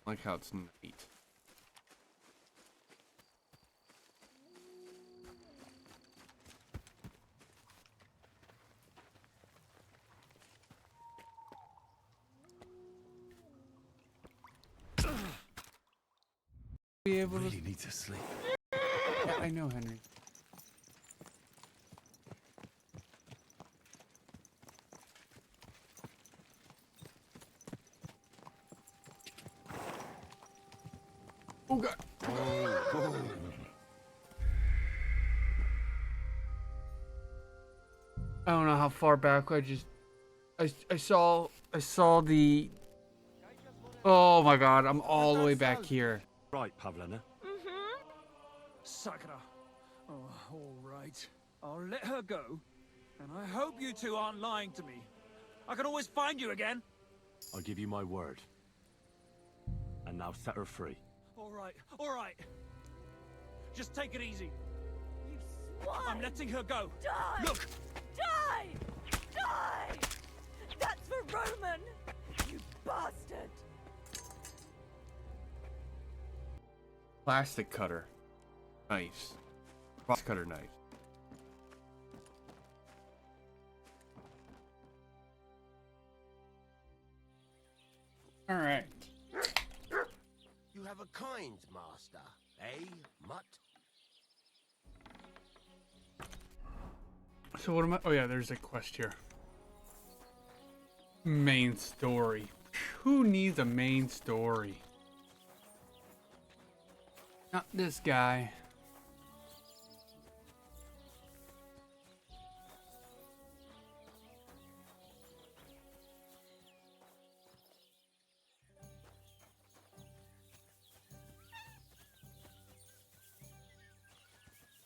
like how it's night. Be able really need to sleep. Yeah, I know, Henry. Oh god. Oh. I don't know how far back I saw the. Oh my god, I'm all the way back here. Right, Pavlina. Sakura. Oh, all right. I'll let her go. And I hope you two aren't lying to me. I can always find you again. I'll give you my word. And now set her free. All right, all right. Just take it easy. You swine! I'm letting her go. Die! Look! Die! Die! That's for Roman! You bastard! Plastic cutter. Nice. Plastic cutter knife. All right. You have a kind master, eh, mutt? So what am I? Oh yeah, there's a quest here. Main story. Who needs a main story? Not this guy.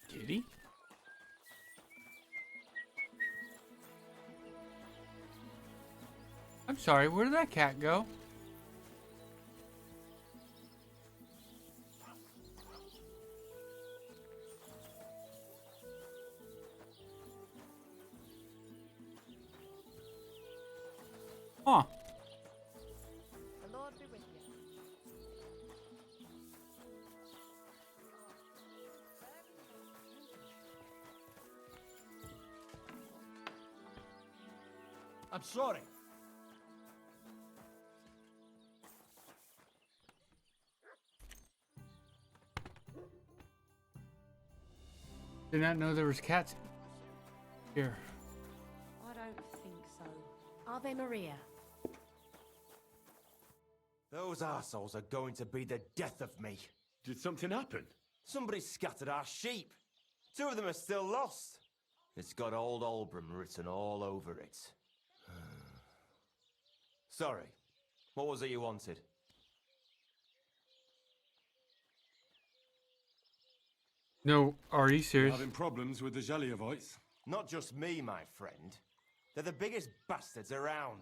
Kitty? I'm sorry, where did that cat go? Huh. The Lord be with you. I'm sorry. Did not know there was cats here. I don't think so. Are they, Maria? Those arseholes are going to be the death of me. Did something happen? Somebody scattered our sheep. 2 of them are still lost. It's got old Albram written all over it. Sorry. What was it you wanted? No, are you serious? Having problems with the Zheliovites? Not just me, my friend. They're the biggest bastards around.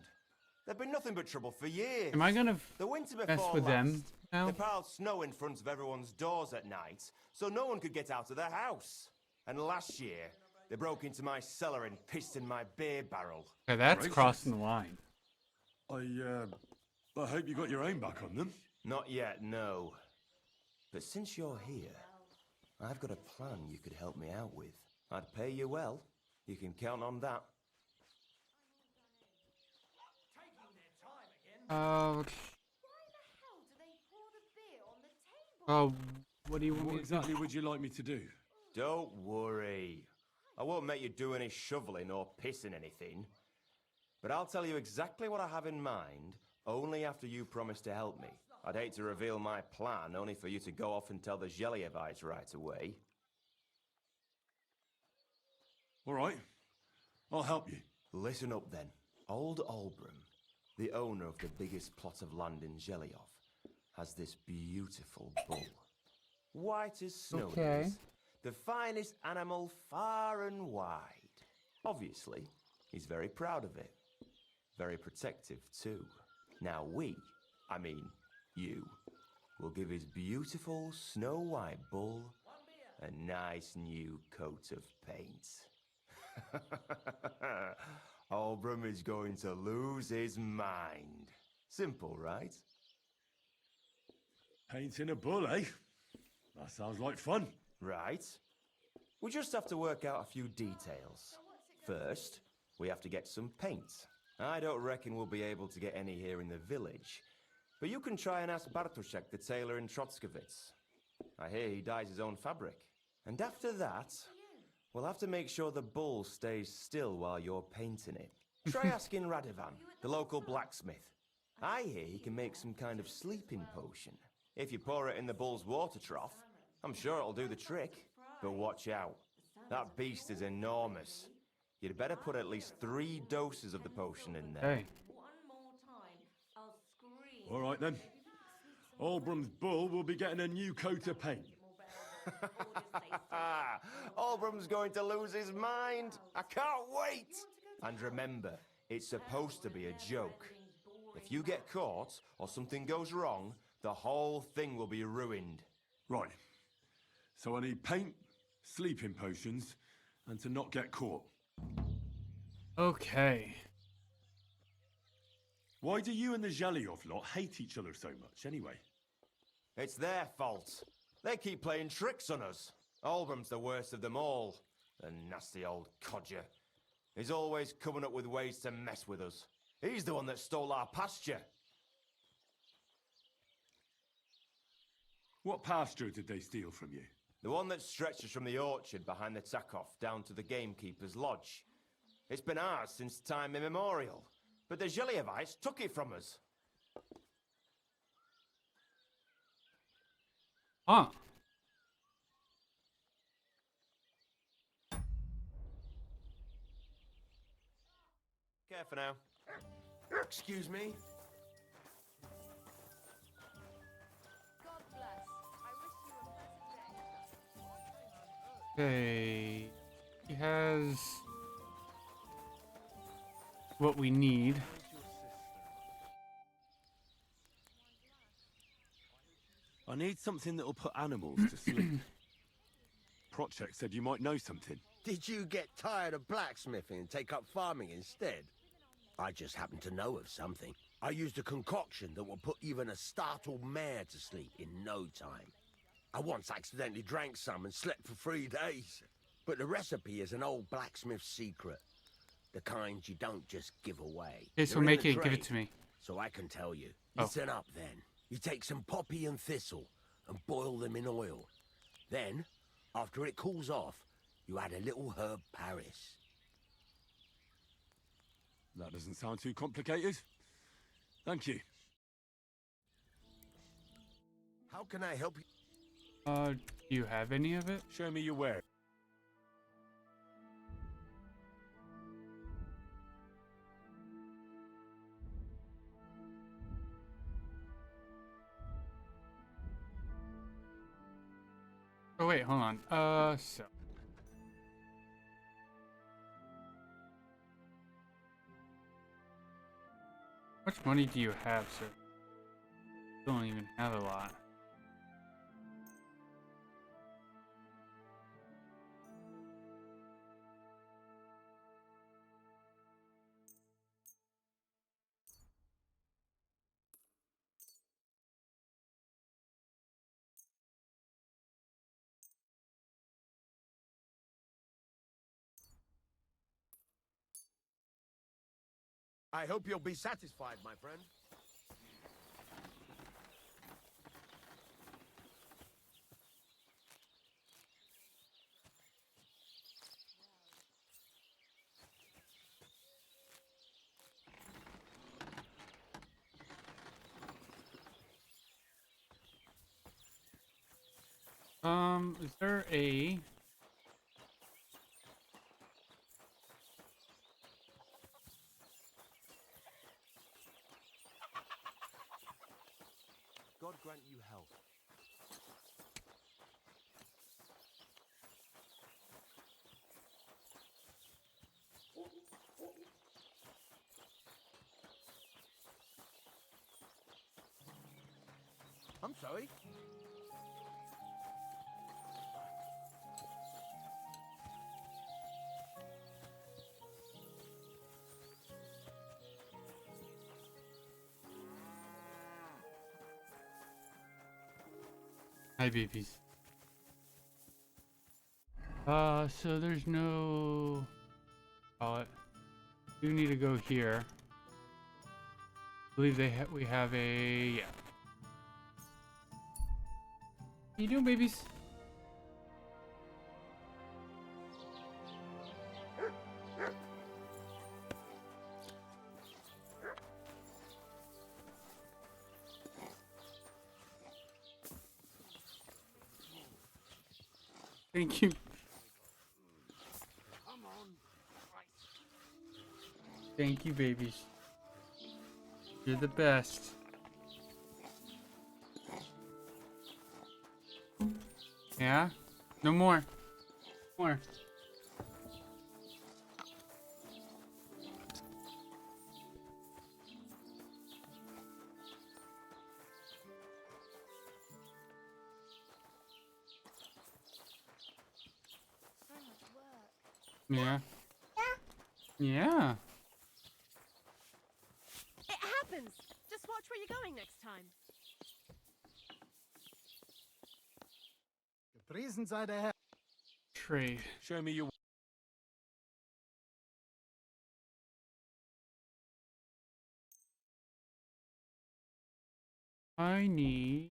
They've been nothing but trouble for years. Am I gonna The winter mess before with last, them now? they piled snow in front of everyone's doors at night, so no one could get out of their house. And last year, they broke into my cellar and pissed in my beer barrel. Okay, that's Gracious. crossing the line. I hope you got your aim back on them. Not yet, no. But since you're here, I've got a plan you could help me out with. I'd pay you well. You can count on that. Why the hell do they pour the beer on the table? Oh, what do you want What me to do? exactly would you like me to do? Don't worry. I won't make you do any shoveling or pissing anything. But I'll tell you exactly what I have in mind, only after you promise to help me. I'd hate to reveal my plan, only for you to go off and tell the Zheliovites right away. All right. I'll help you. Listen up then. Old Albram, the owner of the biggest plot of land in Zheliov, has this beautiful bull. White as snow it Okay. is. The finest animal far and wide. Obviously, he's very proud of it. Very protective too. Now you, will give his beautiful snow-white bull a nice new coat of paint. Albram is going to lose his mind. Simple, right? Painting a bull, eh? That sounds like fun. Right. We just have to work out a few details. First, we have to get some paint. I don't reckon we'll be able to get any here in the village. But you can try and ask Bartoszek, the tailor in Trotskovitz. I hear he dyes his own fabric. And after that, we'll have to make sure the bull stays still while you're painting it. Try asking Radovan, the local blacksmith. I hear he can make some kind of sleeping potion. If you pour it in the bull's water trough, I'm sure it'll do the trick. But watch out. That beast is enormous. You'd better put at least 3 doses of the potion in there. Hey. All right then. Olbrum's bull will be getting a new coat of paint. Olbrum's going to lose his mind. I can't wait. And remember, it's supposed to be a joke. If you get caught or something goes wrong, the whole thing will be ruined. Right. So I need paint, sleeping potions, and to not get caught. Okay. Why do you and the Zhelyov lot hate each other so much, anyway? It's their fault. They keep playing tricks on us. Olbrum's the worst of them all. The nasty old codger. He's always coming up with ways to mess with us. He's the one that stole our pasture. What pasture did they steal from you? The one that stretches from the orchard behind the Takov down to the gamekeeper's lodge. It's been ours since time immemorial, but the Zhelyevites took it from us. Huh. Careful now. Excuse me. God bless. I wish you a pleasant day. Okay. He has what we need. I need something that'll put animals to sleep. Prochek said you might know something. Did you get tired of blacksmithing and take up farming instead? I just happen to know of something. I used a concoction that will put even a startled mare to sleep in no time. I once accidentally drank some and slept for 3 days. But the recipe is an old blacksmith's secret. The kind you don't just give away. Okay, so They're in make the it, give it trade, to me. So I can tell you. Oh. Listen up then. You take some poppy and thistle and boil them in oil. Then, after it cools off, you add a little herb Paris. That doesn't sound too complicated. Thank you. How can I help you? Do you have any of it? Show me your ware. Oh wait, hold on. So how much money do you have, sir? Don't even have a lot. I hope you'll be satisfied, my friend. Is there a God grant you health. I'm sorry. Hi, babies. So there's no... Call it. You need to go here. I believe we have a... Yeah. How you doing, babies? Thank you. Thank you, babies. You're the best. Yeah? No more. More. So much work. Yeah. Yeah. It happens! Just watch where you're going next time. Gepriesen sei der Herr. Trade. Show me your. I need...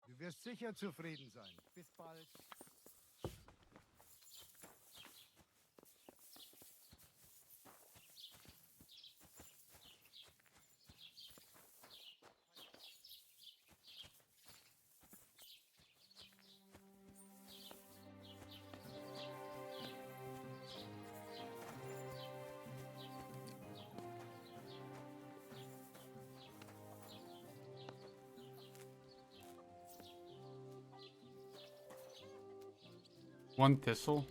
Du wirst sicher zufrieden sein. Bis bald. One thistle.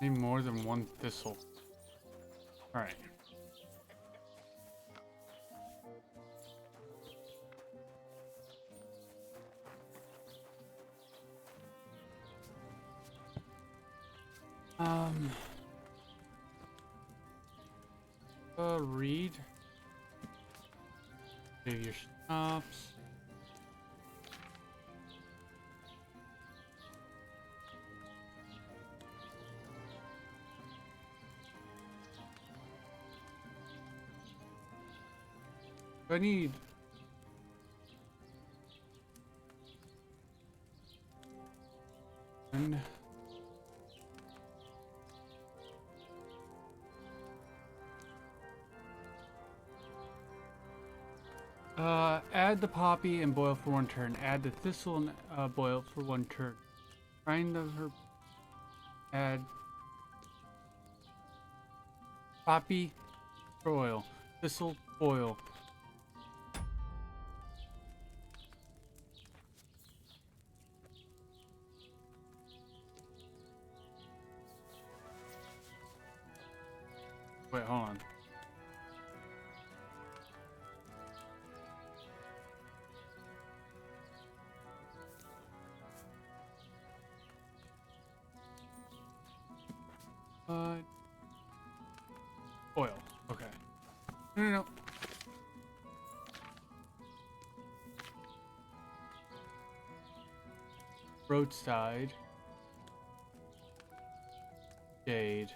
Need more than one thistle. Alright. Read. Save your stops. I need... And... add the poppy and boil for 1 turn. Add the thistle and boil for 1 turn. Grind the herb. Add poppy, boil. Thistle, boil. Wait, hold on. Oil. Okay. No. Roadside. Jade.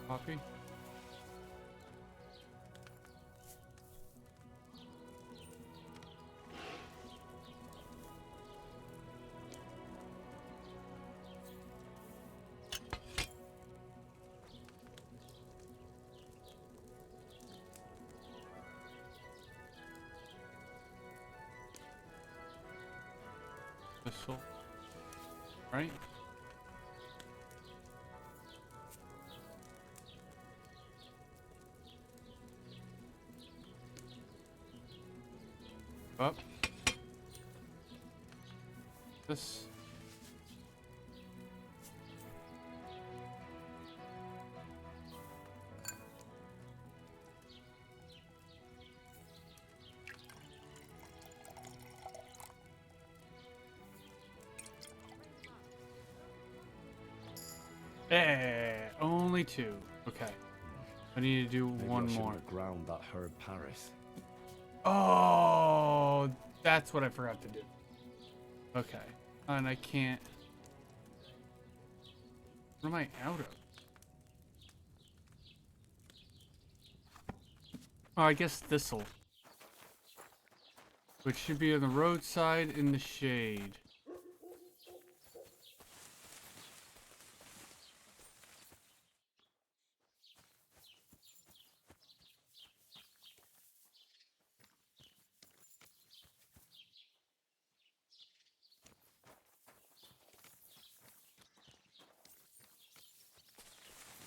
Coffee. Thistle. Right? Up. This. Only 2. Okay. I need to do Maybe one I shouldn't more. have ground that herb Paris. Oh, that's what I forgot to do. Okay. And I can't. What am I out of? Oh, I guess thistle. Which should be on the roadside in the shade.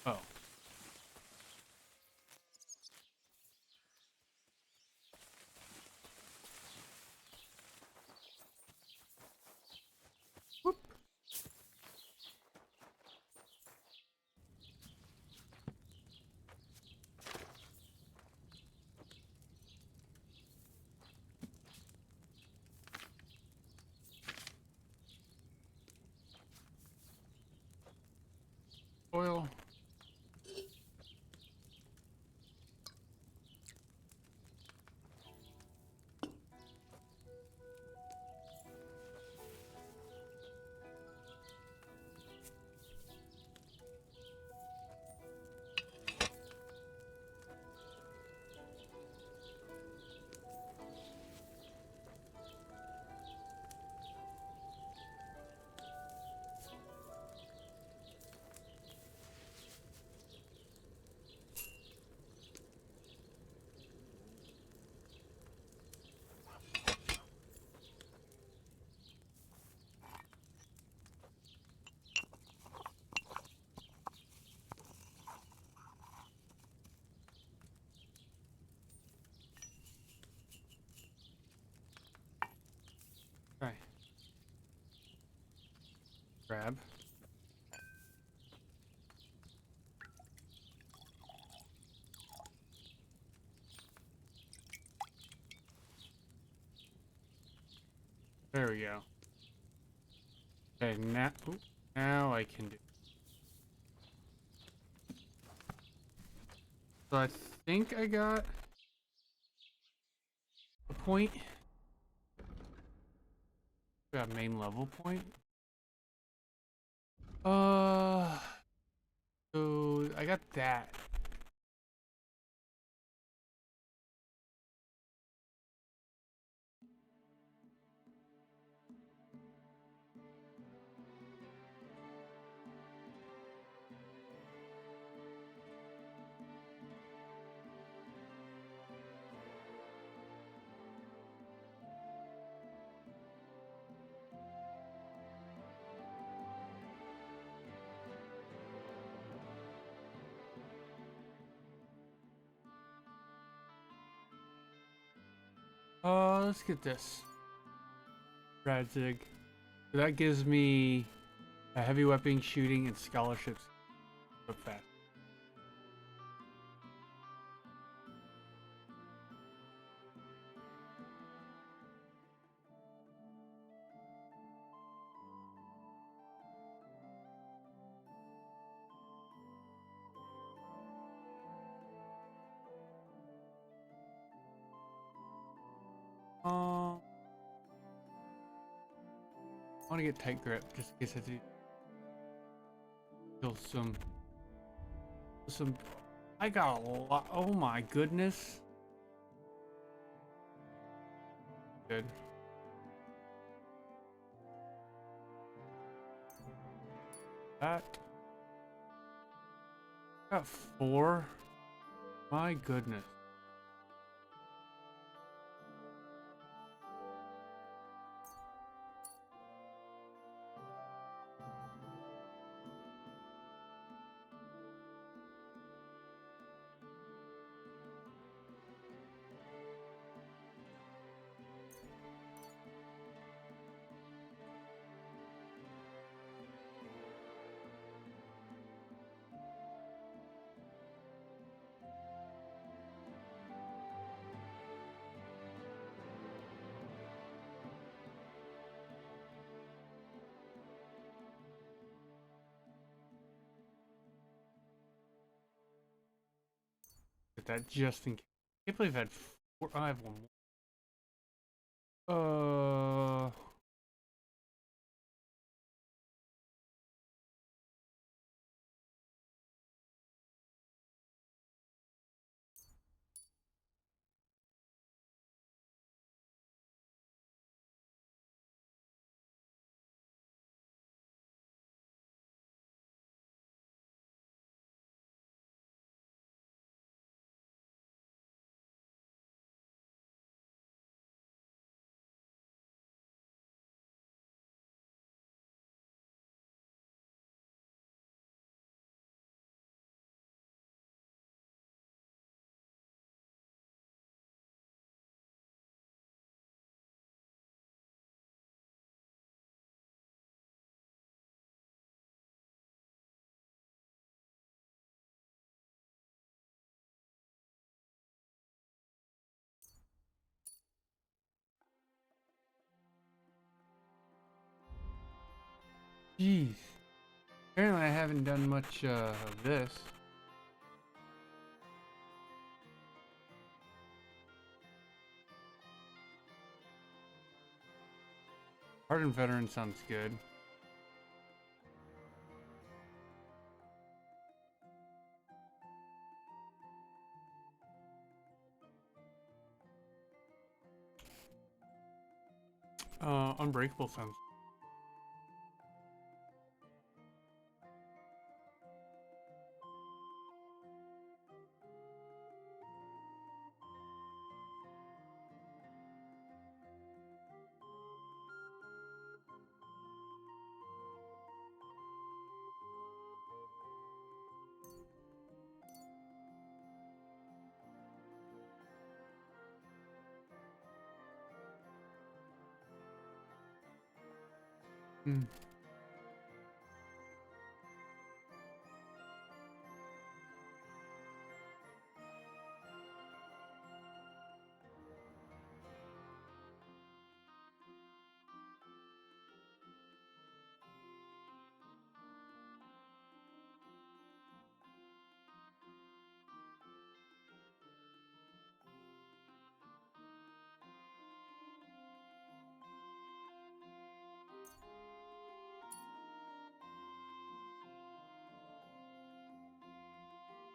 Oh. Whoop. Oil. Okay. Grab. There we go. Okay, now I can do. So I think I got a point. Got a main level point. So I got that. Let's get this. Radzig. So that gives me a heavy weapon shooting and scholarships. So fast. I want to get tight grip just in case I do kill some. I got a lot. Oh my goodness. Good. That got 4. My goodness. put that just in case. I can't believe I had four. I have one more. Jeez. Apparently I haven't done much of this. Hardened veteran sounds good. Unbreakable sounds. Hmm.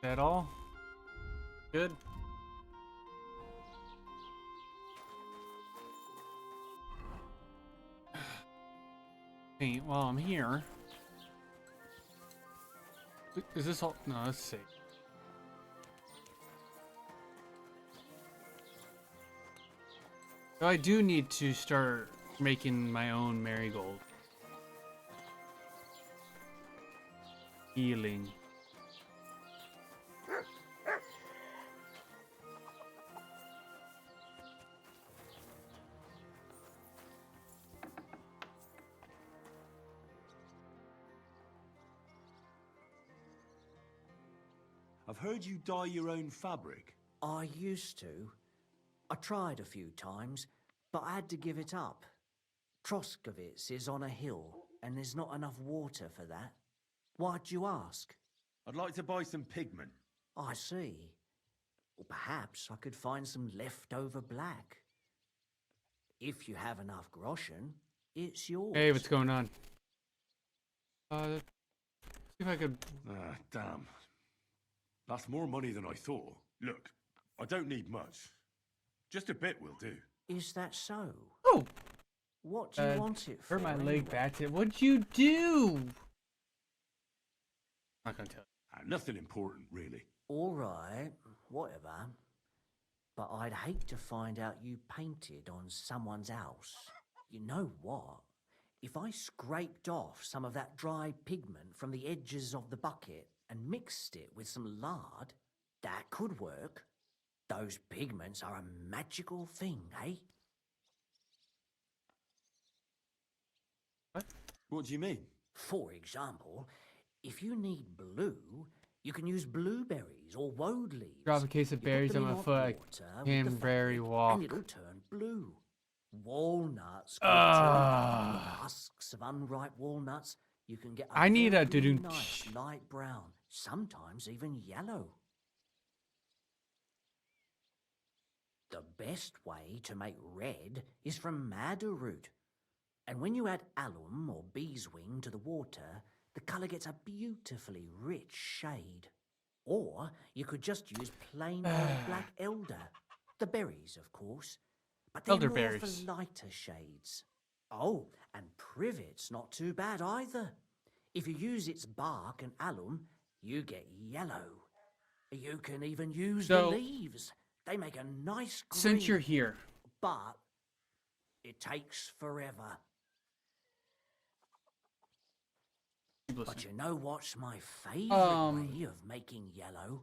That all? Good. Paint while I'm here. Is this all? No, let's see. So I do need to start making my own marigold. Healing. I've heard you dye your own fabric. I used to. I tried a few times, but I had to give it up. Troskovitz is on a hill, and there's not enough water for that. Why'd you ask? I'd like to buy some pigment. I see. Or perhaps I could find some leftover black. If you have enough groschen, it's yours. Hey, what's going on? Let's see if I could. Ah, damn. That's more money than I thought. Look, I don't need much. Just a bit will do. Is that so? Oh! What do you want it for? Hurt my leg anyway? back. What'd you do? Not gonna tell you. Nothing important, really. All right, whatever. But I'd hate to find out you painted on someone's house. You know what? If I scraped off some of that dry pigment from the edges of the bucket and mixed it with some lard, that could work. Those pigments are a magical thing, eh? What do you mean? For example, if you need blue, you can use blueberries or woad leaves. Drop a case of You put berries them on in my hot foot. water with the Canberry fabric, walk. and it'll turn blue. Walnuts. Husks of unripe walnuts. You can get. I need a very doo-doo. nice light brown, sometimes even yellow. best way to make red is from madder root. And when you add alum or beeswing to the water, the colour gets a beautifully rich shade. Or you could just use plain old black elder. The berries, of course. But they're more Elderberries. for lighter shades. Oh, and privet's not too bad either. If you use its bark and alum, you get yellow. You can even use the So- leaves. They make a nice green. Since you're here, But it takes forever. But you know what's my favourite way of making yellow?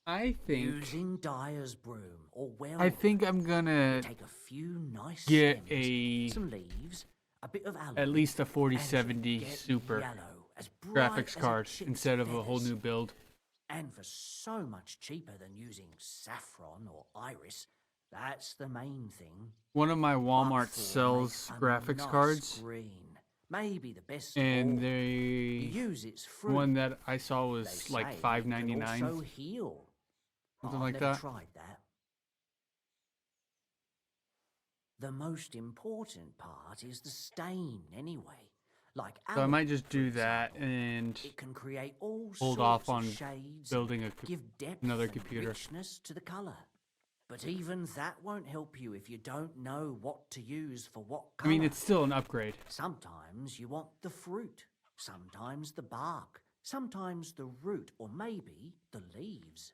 I think Using dyer's broom or well. I think I'm gonna Take a few nice get stems, a some leaves, a bit of alum, at least a and you 4070 get Super yellow, as bright graphics as a card chick's instead of a whole feathers. new build. And for so much cheaper than using saffron or iris. That's the main thing. One of my But Walmart for sells make a graphics nice cards, green, maybe the best of and all. You they use its the fruit. one that I saw They was like say it $5.99. can also heal. Something I've like never that. tried that. The most important part is the stain, anyway. Like So I alum, might just for do that example. and It can create all hold sorts off of on shades, building give depth another and computer. richness to the color. But even that won't help you if you don't know what to use for what I color. mean, it's still an upgrade. Sometimes you want the fruit, sometimes the bark, sometimes the root, or maybe the leaves.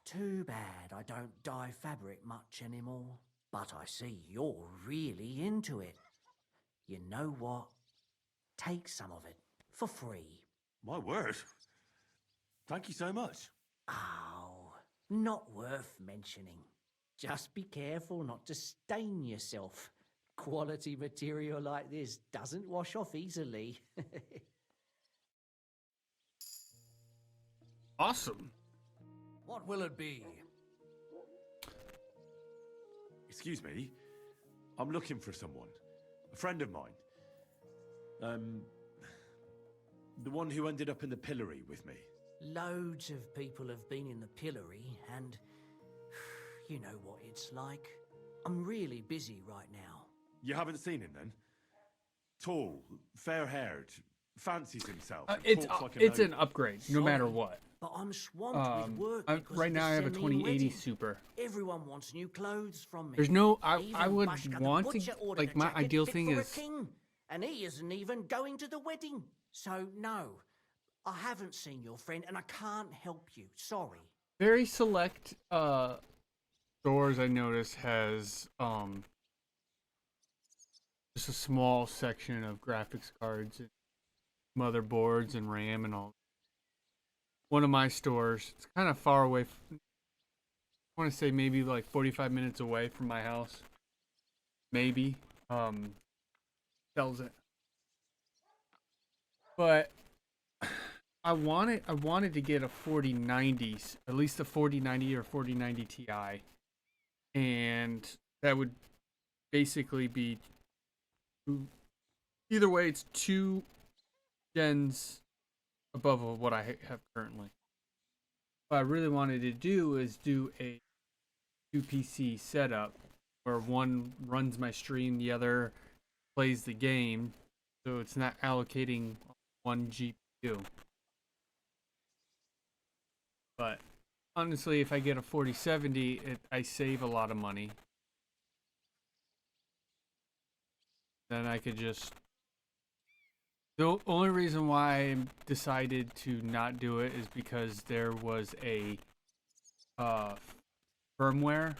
Too bad I don't dye fabric much anymore. But I see you're really into it. You know what? Take some of it for free. My word. Thank you so much. Oh, not worth mentioning. Just be careful not to stain yourself. Quality material like this doesn't wash off easily. Awesome. What will it be? Excuse me. I'm looking for someone. A friend of mine. The one who ended up in the pillory with me. Loads of people have been in the pillory, and you know what it's like. I'm really busy right now. You haven't seen him then? Tall, fair-haired, fancies himself. It's talks like a it's no- an upgrade, no matter what. But I'm swamped with work because Right of the now I have a semi 2080 wedding. Super. Everyone wants new clothes from me. There's no, I Even would Bashka the want butcher to, ordered like a my jacket ideal fit thing for a is, king, and he isn't even going to the wedding. So no, I haven't seen your friend, and I can't help you. Sorry. very select stores I notice has just a small section of graphics cards and motherboards and RAM and all. One of my stores, it's kind of far away from, I want to say maybe like 45 minutes away from my house. Maybe sells it. But I wanted to get a 4090, at least a 4090 or 4090 Ti. And that would basically be either way it's 2 gens above of what I have currently. What I really wanted to do is do a 2 PC setup where one runs my stream, the other plays the game, so it's not allocating one GPU. But honestly, if I get a 4070, I save a lot of money. Then I could just... The only reason why I decided to not do it is because there was a firmware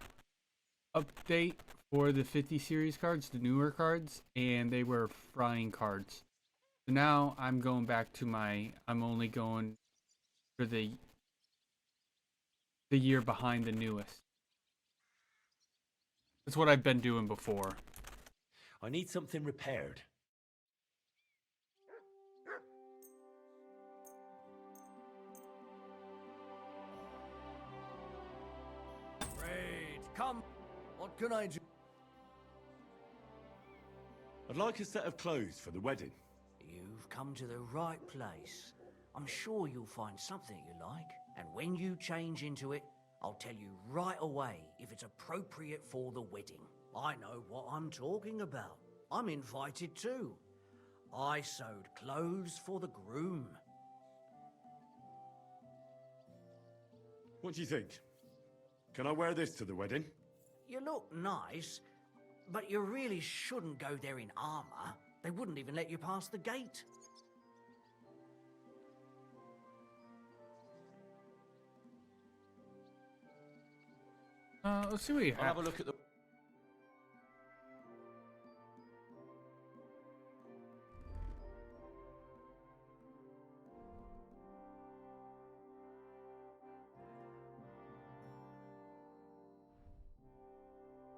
update for the 50 series cards, the newer cards, and they were frying cards. So now I'm going back to I'm only going for the year behind the newest. That's what I've been doing before. I need something repaired. Great. Come. What can I do? I'd like a set of clothes for the wedding. You've come to the right place. I'm sure you'll find something you like, and when you change into it, I'll tell you right away if it's appropriate for the wedding. I know what I'm talking about. I'm invited too. I sewed clothes for the groom. What do you think? Can I wear this to the wedding? You look nice, but you really shouldn't go there in armor. They wouldn't even let you pass the gate. Let's see what you I'll have. have a look at the...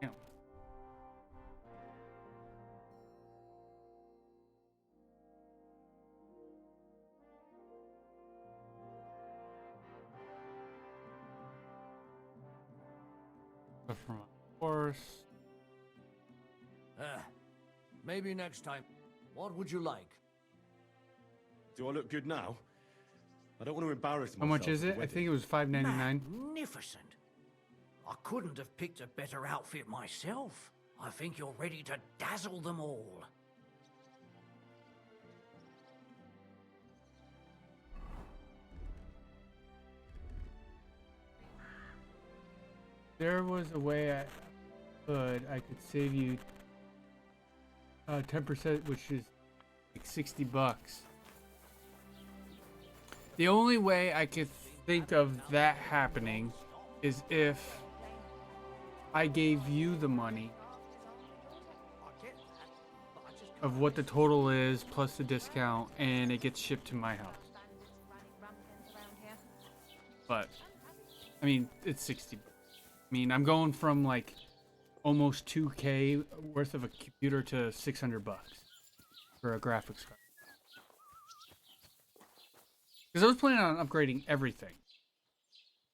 Yeah. Stuff from a horse. Maybe next time. What would you like? Do I look good now? I don't want to embarrass myself. How much is at the it? I wedding. think it was $5.99. Magnificent. I couldn't have picked a better outfit myself. I think you're ready to dazzle them all. There was a way I could save you 10%, which is like $60. The only way I could think of that happening is if I gave you the money of what the total is plus the discount, and it gets shipped to my house. But I mean, it's 60. I mean, I'm going from like almost 2K worth of a computer to $600 for a graphics card. Because I was planning on upgrading everything,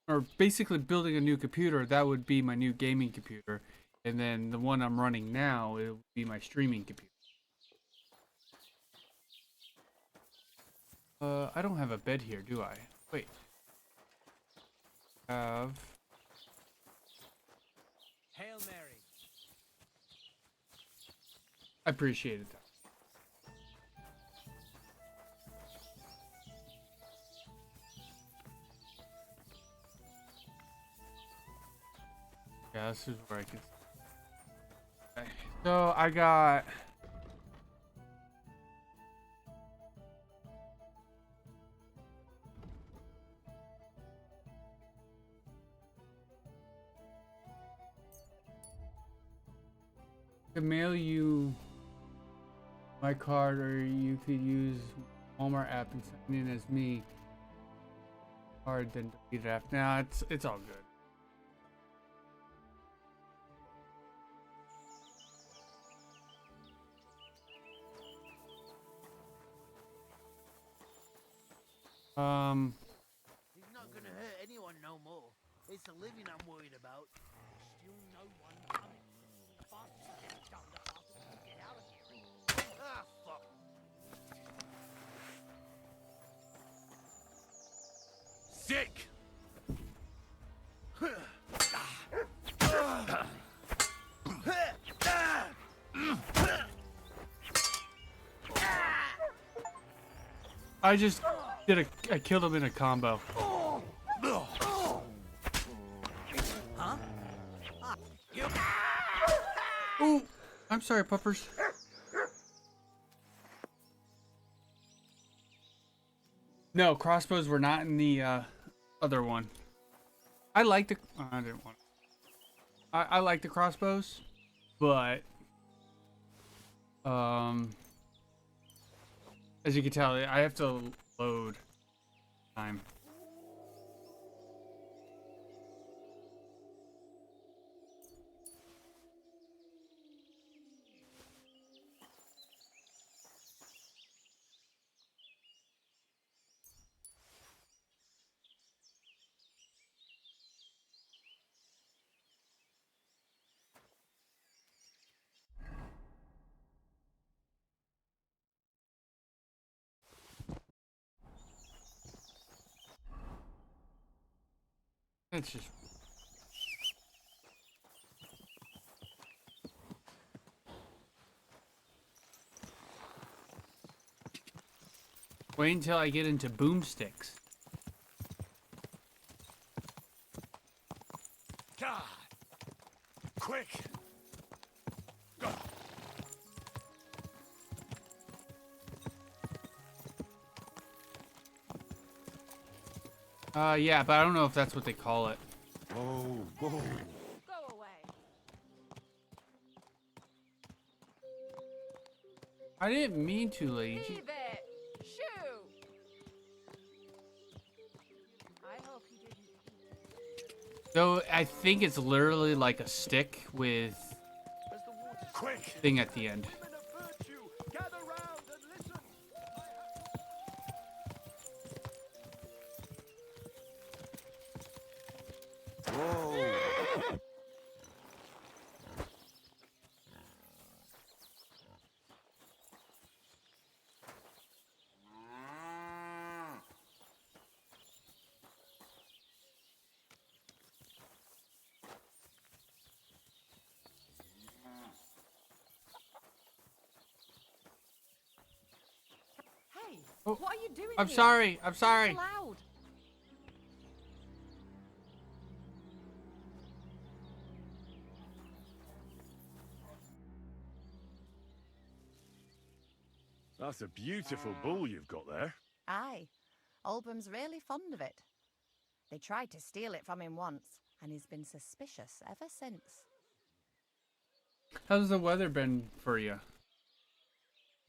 or basically building a new computer. That would be my new gaming computer, and then the one I'm running now, it would be my streaming computer. I don't have a bed here, do I? Wait. Have. Hail Mary. I appreciated that. Yeah, this is where I can. Okay. So I got. I could mail you my card, or you could use Walmart app and sign in as me. Card, then delete it after. Nah, it's all good. He's not gonna hurt anyone no more. It's the living I'm worried about. Still no one coming. The fastest I get done, the fastest we get out of here. Ah, fuck. Sick! I just did I killed him in a combo. Huh? Ooh, I'm sorry, puppers. No, crossbows were not in the other one. I like the. I didn't want. I like the crossbows, but as you can tell, I have to load time. It's just Wait until I get into boomsticks. God! Quick! Yeah, but I don't know if that's what they call it. Whoa, whoa. Go away. I didn't mean to, lady. Leave it. Shoo. I hope he didn't eat it. So I think it's literally like a stick with Quick! thing at the end. Women of virtue, gather round and listen. Whoa! Hey, Oh, what are you doing I'm here? sorry. I'm It's sorry. loud. That's a beautiful bull you've got there. Aye. Oldbum's really fond of it. They tried to steal it from him once, and he's been suspicious ever since. How's the weather been for you?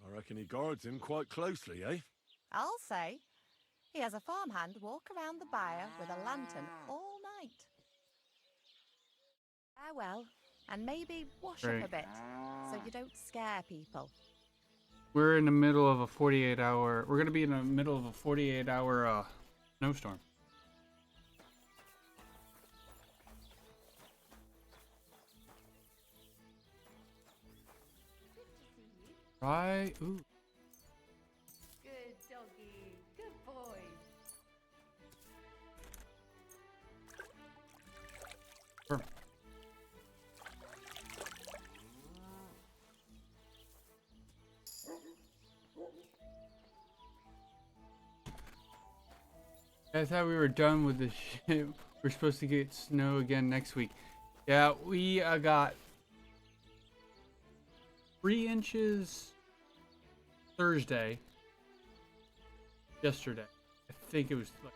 I reckon he guards him quite closely, eh? I'll say. He has a farmhand walk around the byre with a lantern all night. Farewell, and maybe wash Great. up a bit, so you don't scare people. We're in the middle of a 48-hour. We're gonna be in the middle of a 48-hour snowstorm. Right. Ooh. Good doggy. Good boy. Sure. I thought we were done with the shit. We're supposed to get snow again next week. Yeah, we got 3 inches Thursday. Yesterday. I think it was like.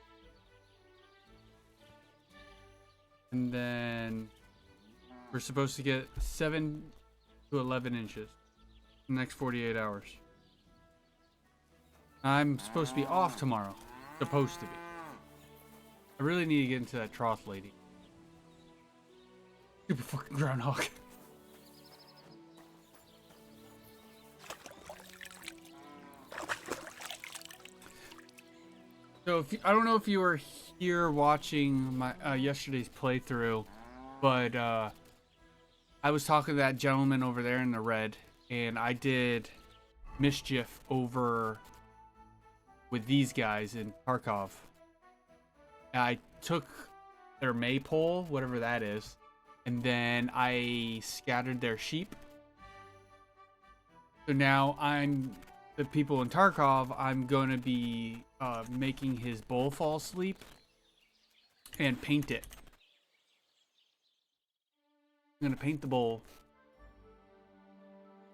And then we're supposed to get 7 to 11 inches in the next 48 hours. I'm supposed to be off tomorrow. Supposed to be. I really need to get into that trough, lady. Super fucking groundhog. So if you, I don't know if you were here watching my yesterday's playthrough, but I was talking to that gentleman over there in the red, and I did mischief over with these guys in Kharkov. I took their maypole, whatever that is, and then I scattered their sheep. So now the people in Tarkov, I'm going to be making his bull fall asleep and paint it. I'm going to paint the bull.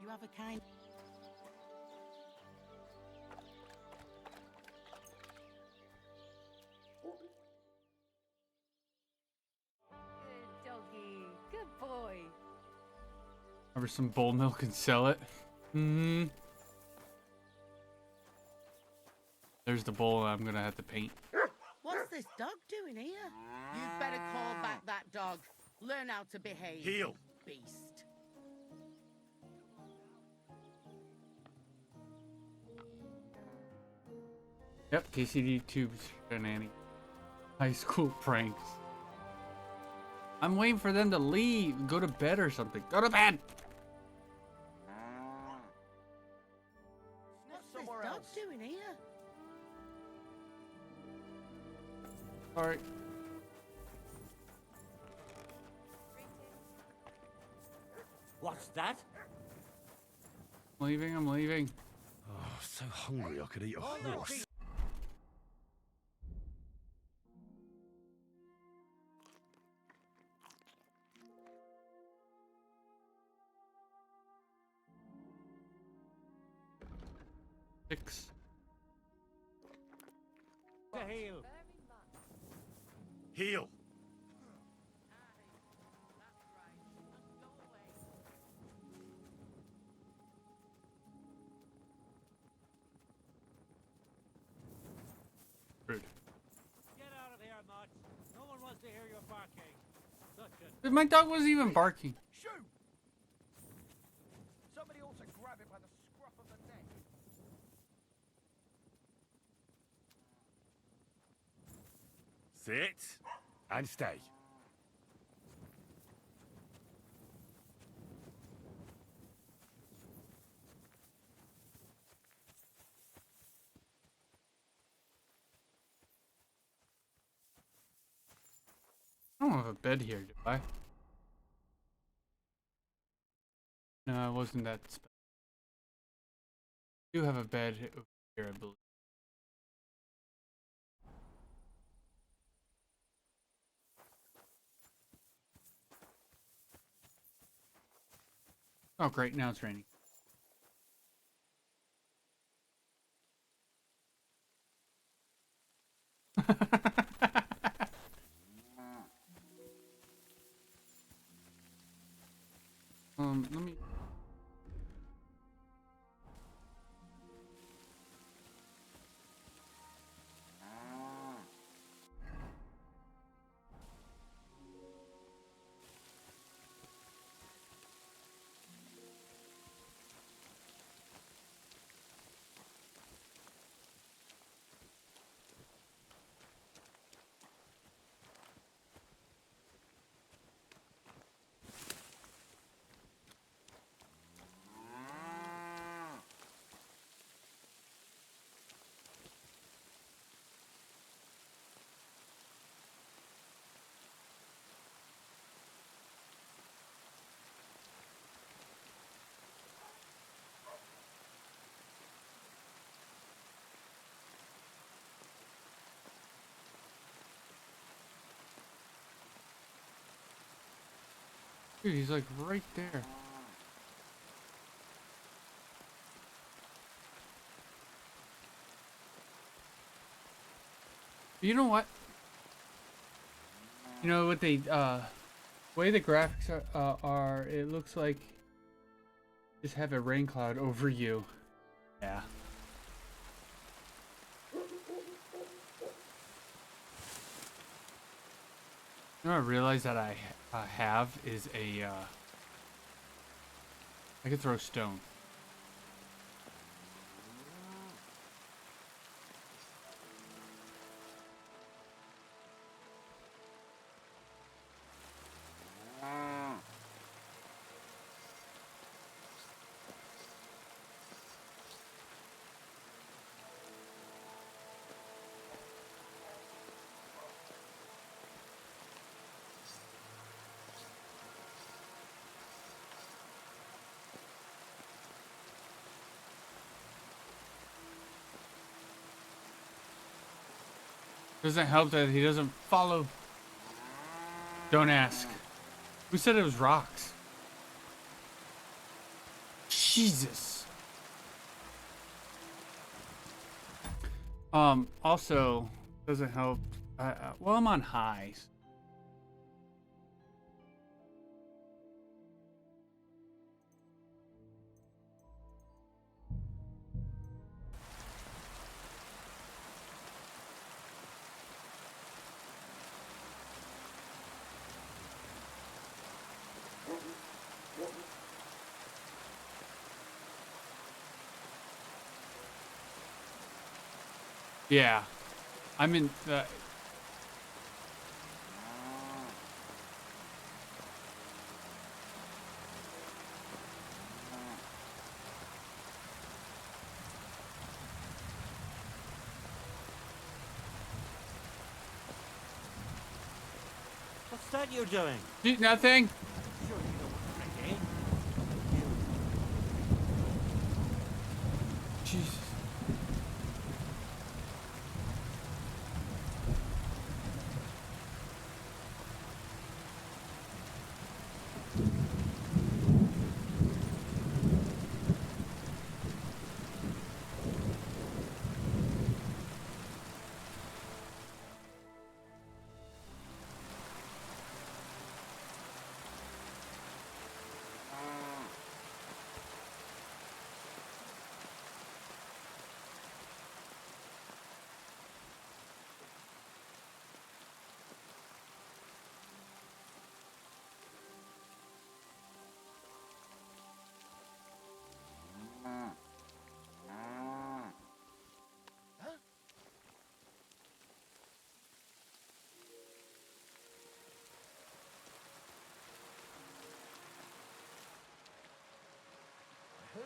You have a kind... Good doggy. Good boy. Over some bull milk and sell it. Mm-hmm. There's the bull I'm going to have to paint. What's this dog doing here? You'd better call back that dog. Learn how to behave. Heel. Beast. Yep, KCD tubes shenanigans. High school pranks. I'm waiting for them to leave. Go to bed or something. Go to bed! What's this dog doing here? Alright. What's that? I'm leaving. Oh, so hungry I could eat a horse. 6. To heal. Heal. Rude. Get out of here, Mutt. No one wants to hear your barking. Such a... My dog wasn't even barking. Shoot! Somebody ought to grab it by the scruff of the neck. Sit and stay. I don't have a bed here, do I? No, it wasn't that special. I do have a bed over here, I believe. Oh, great. Now it's raining. Let me... Dude, he's like right there. You know what? You know what they way the graphics are it looks like just have a rain cloud over you. Yeah. You know what I realized that I have is a I could throw stone. Doesn't help that he doesn't follow. Don't ask. Who said it was rocks? Jesus. Also, doesn't help. Well, I'm on highs. Yeah, I'm in the... What's that you're doing? Nothing. Sure you don't want to drink, eh? Jesus.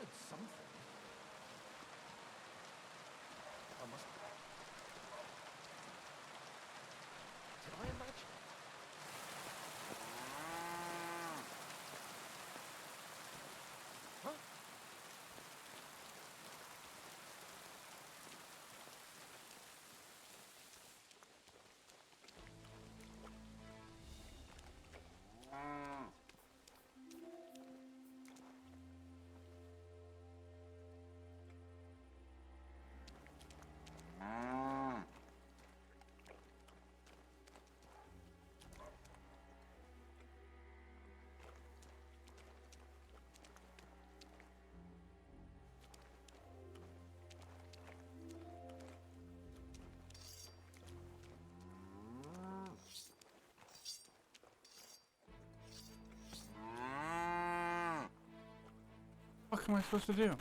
heard something. I must. Did I imagine? Huh? What am I supposed to do?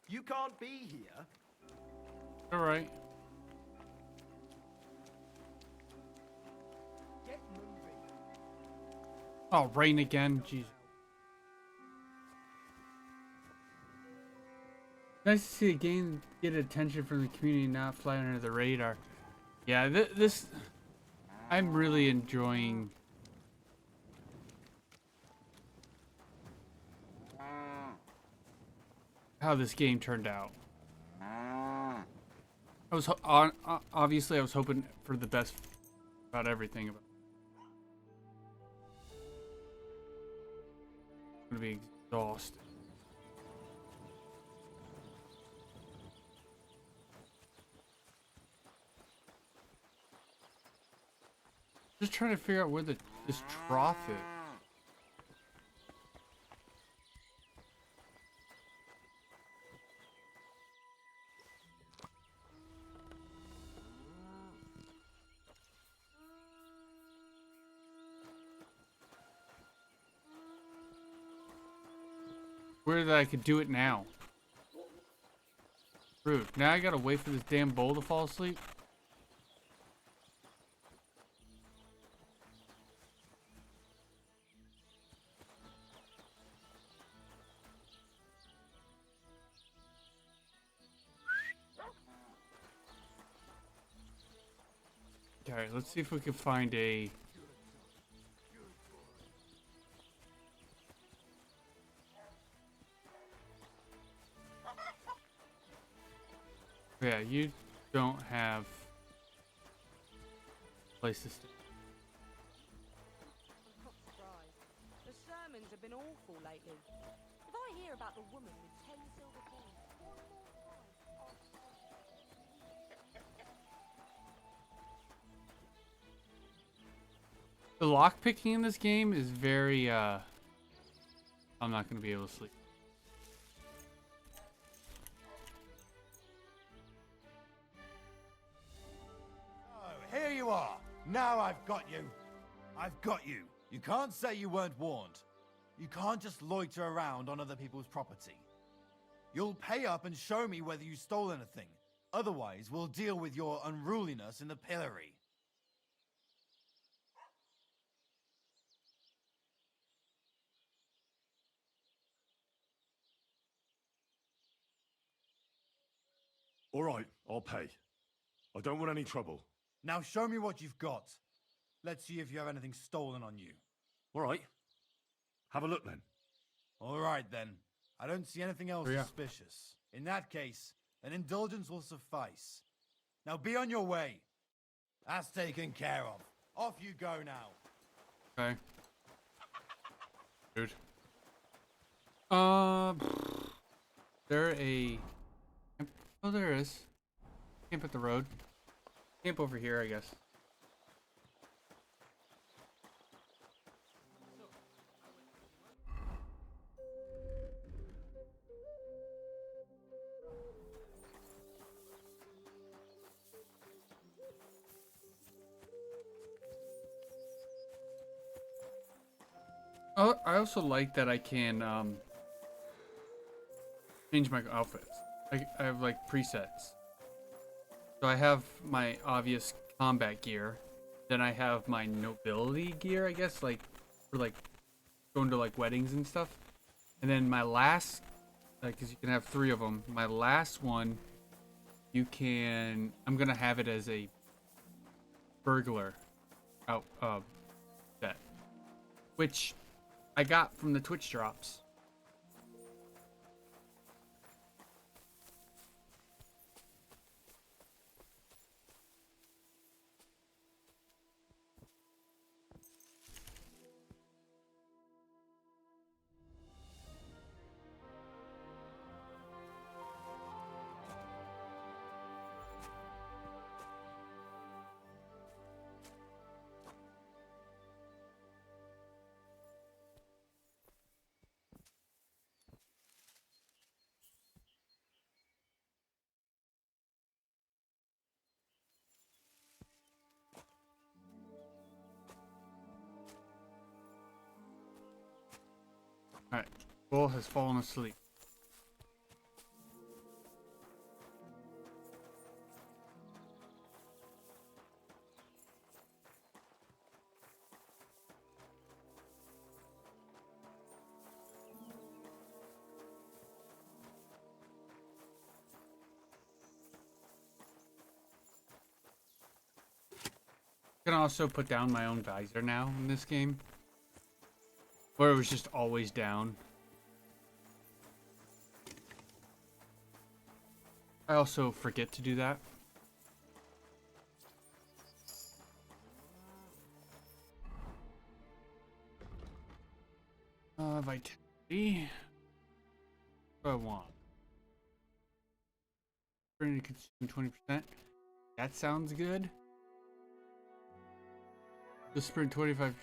You can't be here. All right. Get moving. Oh, rain again. Jeez. Nice to see a game get attention from the community, not fly under the radar. Yeah, this I'm really enjoying how this game turned out. I was obviously I was hoping for the best about everything. I'm gonna be exhausted. Just trying to figure out where this trough is. Where that I could do it now. Rude. Now I gotta wait for this damn bull to fall asleep. Okay, let's see if we can find a... Yeah, you don't have a place to stay. I'm not surprised. The sermons have been awful lately. If I hear about the woman with 10 silver coins, one more time. The lockpicking in this game is very, I'm not going to be able to sleep. Here you are. Now I've got you. I've got you. You can't say you weren't warned. You can't just loiter around on other people's property. You'll pay up and show me whether you stole anything. Otherwise, we'll deal with your unruliness in the pillory. All right, I'll pay. I don't want any trouble. Now show me what you've got. Let's see if you have anything stolen on you. All right. Have a look then. All right then. I don't see anything else suspicious. In that case, an indulgence will suffice. Now be on your way. That's taken care of. Off you go now. Okay. Dude. There a... Oh, there is. Camp at the road. Camp over here, I guess. I also like that I can change my outfits. I have like presets. So I have my obvious combat gear. Then I have my nobility gear, I guess, like for like going to like weddings and stuff. And then my last, because you can have 3 of them. My last one, I'm gonna have it as a burglar out set, which I got from the Twitch drops. Alright, Bull has fallen asleep. I can also put down my own visor now in this game, where it was just always down. I also forget to do that. Vitality. What do I want? Burn to consume 20%. That sounds good. Just sprint 25%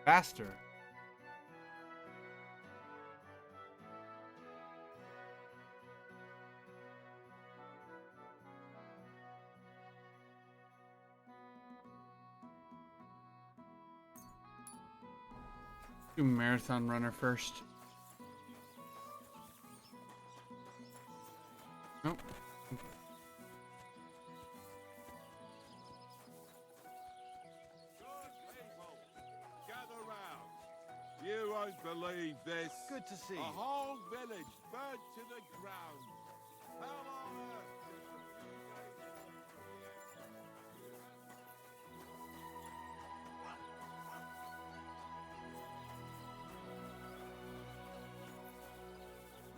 faster. Do marathon runner first. Nope. You won't believe this. Good to see you. A whole village burnt to the ground. Hell on earth.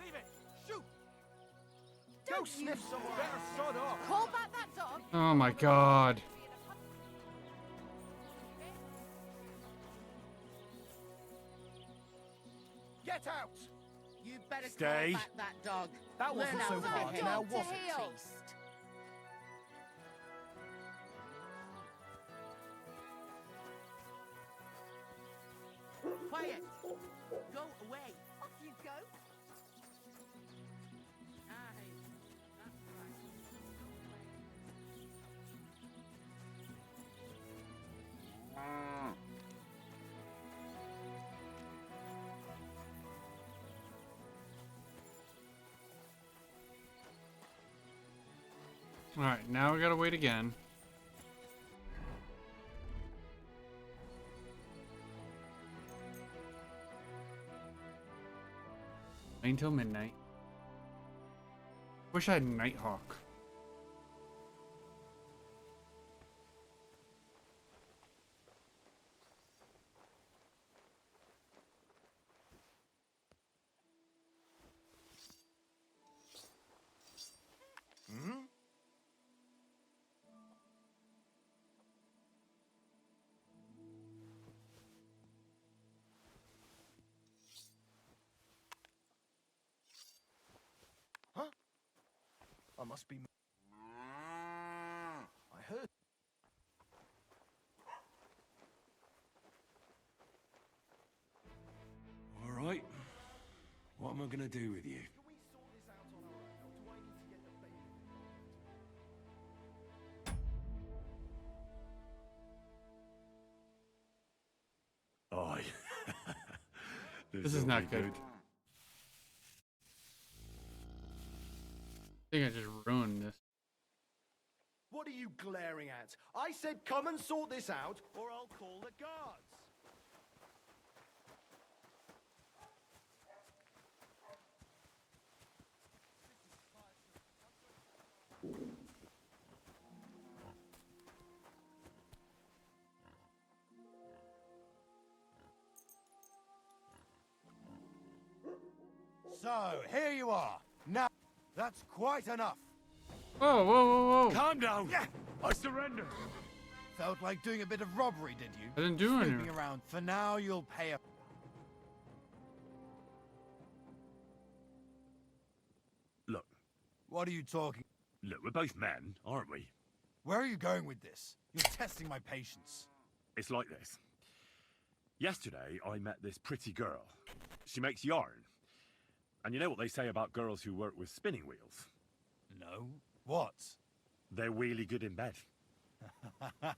Leave it! Shoot! Go sniff someone! Better sod off! Call back that dog. Oh my god. Get out! You better Stay. call back that dog. That wasn't Learn so how to hard. behave. Now To was it? heal. Taste. Quiet. Go away. Off you go. Aye, that's right. Alright, now we gotta wait again. Wait until midnight. Wish I had Nighthawk. Hmm? Huh? I must be... I heard... All right. What am I gonna do with you? Aye. This is not good. I think I just ruined this. What are you glaring at? I said come and sort this out, or I'll call the guards. So, here you are. Now, that's quite enough. Whoa, whoa, whoa, whoa. Calm down. Yeah. I surrender. Felt like doing a bit of robbery, did you? I didn't do Snooping anything. around. For now, you'll pay a... Look, What are you talking... look, we're both men, aren't we? Where are you going with this? You're testing my patience. It's like this. Yesterday, I met this pretty girl. She makes yarn. And you know what they say about girls who work with spinning wheels? No. What? They're really good in bed.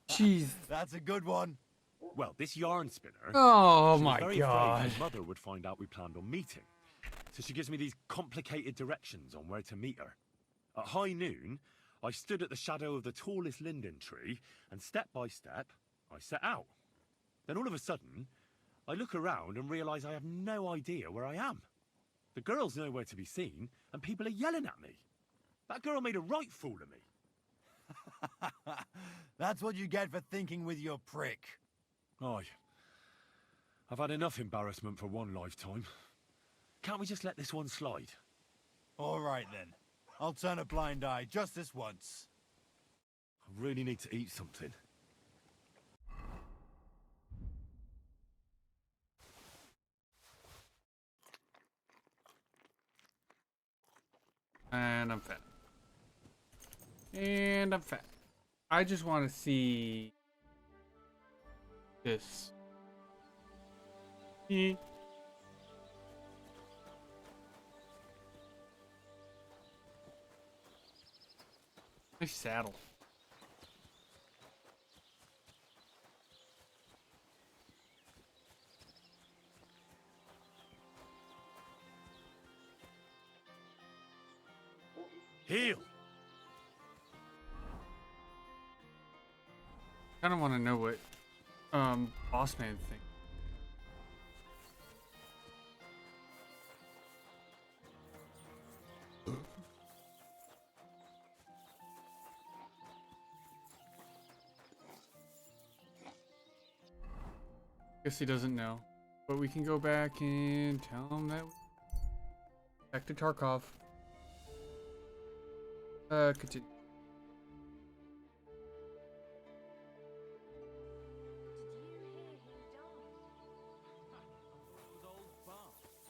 Jeez. That's a good one. Well, this yarn spinner... Oh she was my very god. afraid my mother would find out we planned on meeting. So she gives me these complicated directions on where to meet her. At high noon, I stood at the shadow of the tallest linden tree, and step by step, I set out. Then all of a sudden, I look around and realise I have no idea where I am. The girl's nowhere to be seen, and people are yelling at me. That girl made a right fool of me. That's what you get for thinking with your prick. Aye. I've had enough embarrassment for one lifetime. Can't we just let this one slide? All right, then. I'll turn a blind eye just this once. I really need to eat something. And I'm fat. And I'm fat. I just want to see this. Eh. Nice saddle. Heal! Kind of want to know what Boss Man thinks. Guess he doesn't know, but we can go back and tell him that. Back to Tarkov. Continue.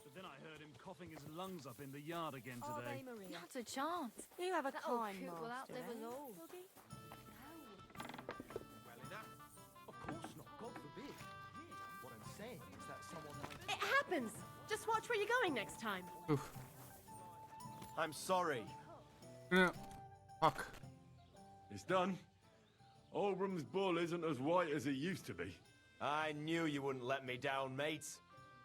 But then I heard him coughing his lungs up in the yard again Are today. they, Maria? Not a chance. You have a That old kind coot will master, outlive us eh? all. Doggy? Well enough. Of course not. God forbid. What I'm saying is that someone might... It happens. Just watch where you're going next time. Oof. I'm sorry. No. Fuck. It's done. Oldbram's bull isn't as white as it used to be. I knew you wouldn't let me down, mate.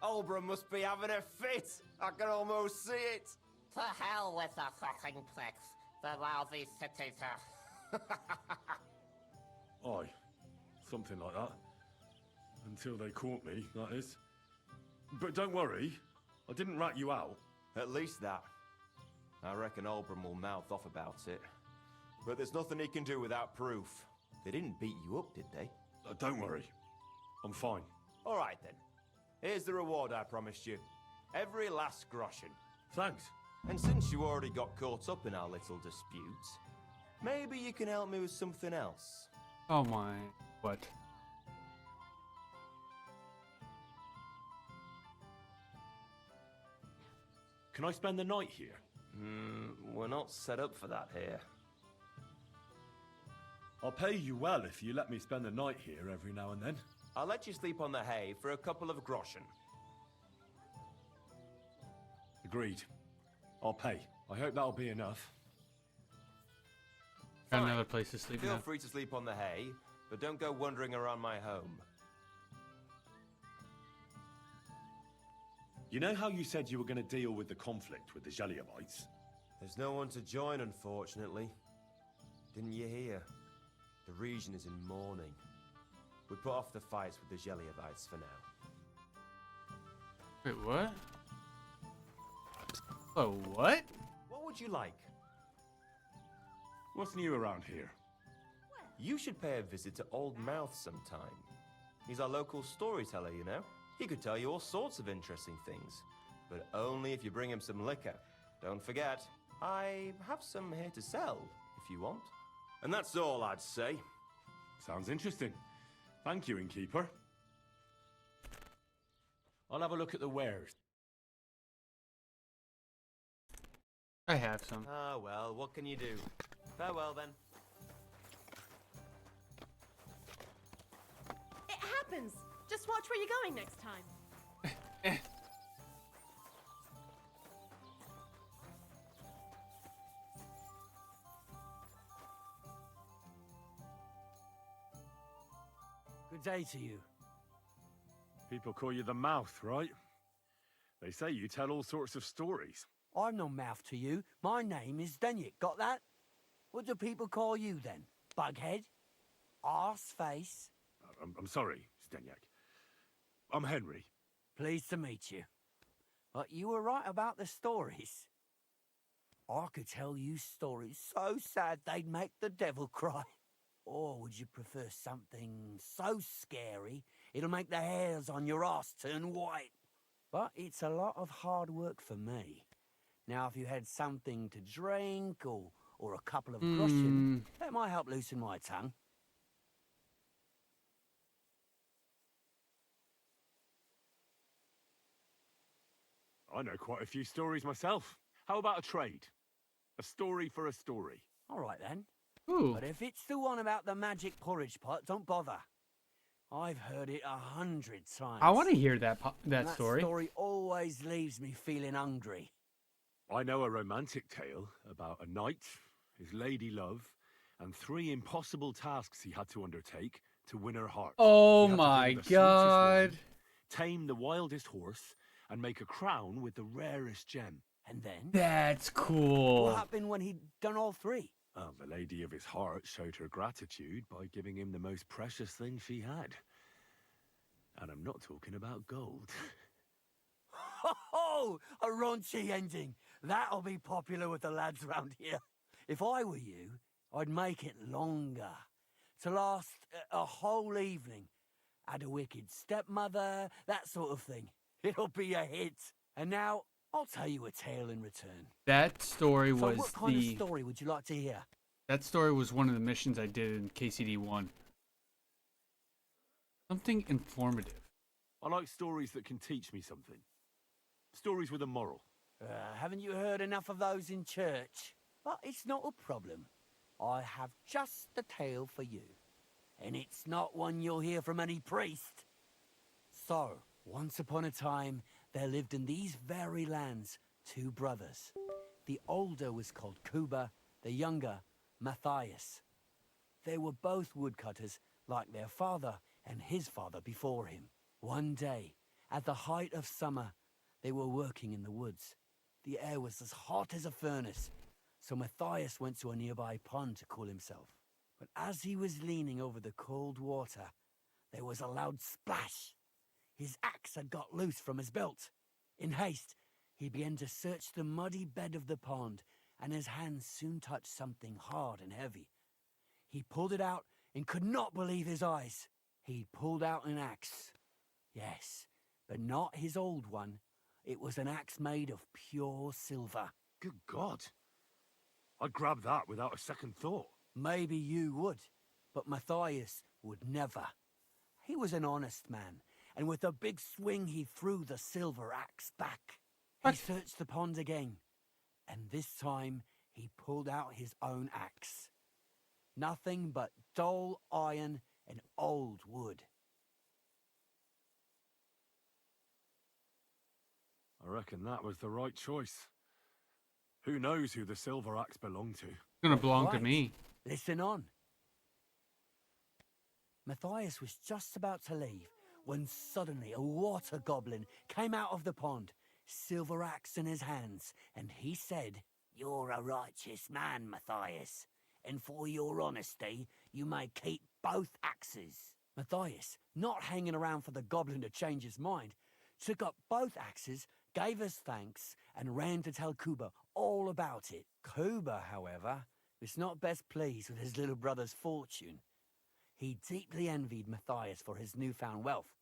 Oldbram must be having a fit. I can almost see it. To hell with the fucking pricks. The lousy cities Aye. Something like that. Until they caught me, that is. But don't worry. I didn't rat you out. At least that. I reckon Oldbram will mouth off about it. But there's nothing he can do without proof. They didn't beat you up, did they? Don't worry. I'm fine. All right, then. Here's the reward I promised you. Every last groschen. Thanks. And since you already got caught up in our little dispute, maybe you can help me with something else. Oh my. What? Can I spend the night here? We're not set up for that here. I'll pay you well if you let me spend the night here every now and then. I'll let you sleep on the hay for a couple of groschen. Agreed. I'll pay. I hope that'll be enough. Got another place to sleep Feel now. free to sleep on the hay, but don't go wandering around my home. You know how you said you were going to deal with the conflict with the Jeliabites? There's no one to join, unfortunately. Didn't you hear? The region is in mourning. We put off the fights with the Jeliabites for now. Wait, what? Oh, what? What would you like? What's new around here? You should pay a visit to Old Mouth sometime. He's our local storyteller, you know. He could tell you all sorts of interesting things. But only if you bring him some liquor. Don't forget, I have some here to sell, if you want. And that's all I'd say. Sounds interesting. Thank you, innkeeper. I'll have a look at the wares. I have some. Ah, well, what can you do? Farewell, then. It happens. Just watch where you're going next time. Good day to you. People call you the Mouth, right? They say you tell all sorts of stories. I'm no mouth to you. My name is Denyek. Got that? What do people call you then? Bughead? Arseface? I'm sorry, Stenyak. I'm Henry. Pleased to meet you. But you were right about the stories. I could tell you stories so sad they'd make the devil cry. Or would you prefer something so scary it'll make the hairs on your ass turn white? But it's a lot of hard work for me. Now, if you had something to drink or a couple of Groschen, that might help loosen my tongue. I know quite a few stories myself. How about a trade? A story for a story. All right, then. Ooh. But if it's the one about the magic porridge pot, don't bother. I've heard it 100 times. I want to hear that That story. story always leaves me feeling hungry. I know a romantic tale about a knight, his lady love, and 3 impossible tasks he had to undertake to win her heart. Oh He had to my bring the sweetest god. wine, tame the wildest horse, and make a crown with the rarest gem. And then? That's cool. What happened when he'd done all 3? The lady of his heart showed her gratitude by giving him the most precious thing she had. And I'm not talking about gold. Ho! A raunchy ending. That'll be popular with the lads round here. If I were you, I'd make it longer. To last a whole evening. Add a wicked stepmother, that sort of thing. It'll be a hit. And now, I'll tell you a tale in return. That story was what kind of story would you like to hear? That story was one of the missions I did in KCD1. Something informative. I like stories that can teach me something. Stories with a moral. Haven't you heard enough of those in church? But it's not a problem. I have just the tale for you. And it's not one you'll hear from any priest. So, once upon a time, there lived in these very lands 2 brothers. The older was called Kuba, the younger, Matthias. They were both woodcutters, like their father and his father before him. One day, at the height of summer, they were working in the woods. The air was as hot as a furnace, so Matthias went to a nearby pond to cool himself. But as he was leaning over the cold water, there was a loud splash. His axe had got loose from his belt. In haste, he began to search the muddy bed of the pond, and his hands soon touched something hard and heavy. He pulled it out and could not believe his eyes. He'd pulled out an axe. Yes, but not his old one. It was an axe made of pure silver. Good God. I'd grab that without a second thought. Maybe you would, but Matthias would never. He was an honest man, and with a big swing he threw the silver axe back. He searched the pond again, and this time he pulled out his own axe. Nothing but dull iron and old wood. I reckon that was the right choice. Who knows who the silver axe belonged to? It's gonna belong to Right. me. Listen on. Matthias was just about to leave when suddenly a water goblin came out of the pond silver axe in his hands, and he said, "You're a righteous man, Matthias, and for your honesty, you may keep both axes." Matthias, not hanging around for the goblin to change his mind, took up both axes, gave us thanks, and ran to tell Kuba all about it. Kuba, however, was not best pleased with his little brother's fortune. He deeply envied Matthias for his newfound wealth,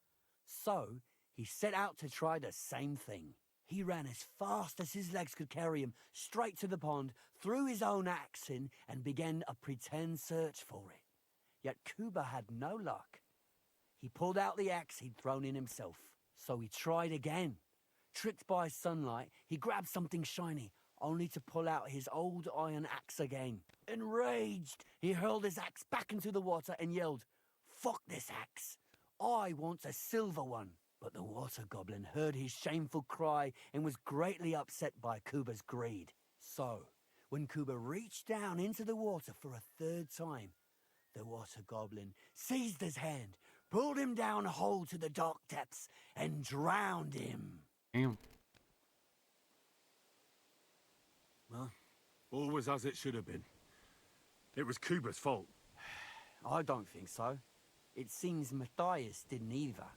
so he set out to try the same thing. He ran as fast as his legs could carry him straight to the pond, threw his own axe in, and began a pretend search for it. Yet Kuba had no luck. He pulled out the axe he'd thrown in himself, so he tried again. Tricked by sunlight, he grabbed something shiny, only to pull out his old iron axe again. Enraged, he hurled his axe back into the water and yelled, "Fuck this axe! I want a silver one!" But the water goblin heard his shameful cry and was greatly upset by Kuba's greed. So, when Kuba reached down into the water for a third time, the water goblin seized his hand, pulled him down a hole to the dark depths, and drowned him. Damn. Well, all was as it should have been. It was Kuba's fault. I don't think so. It seems Matthias didn't either.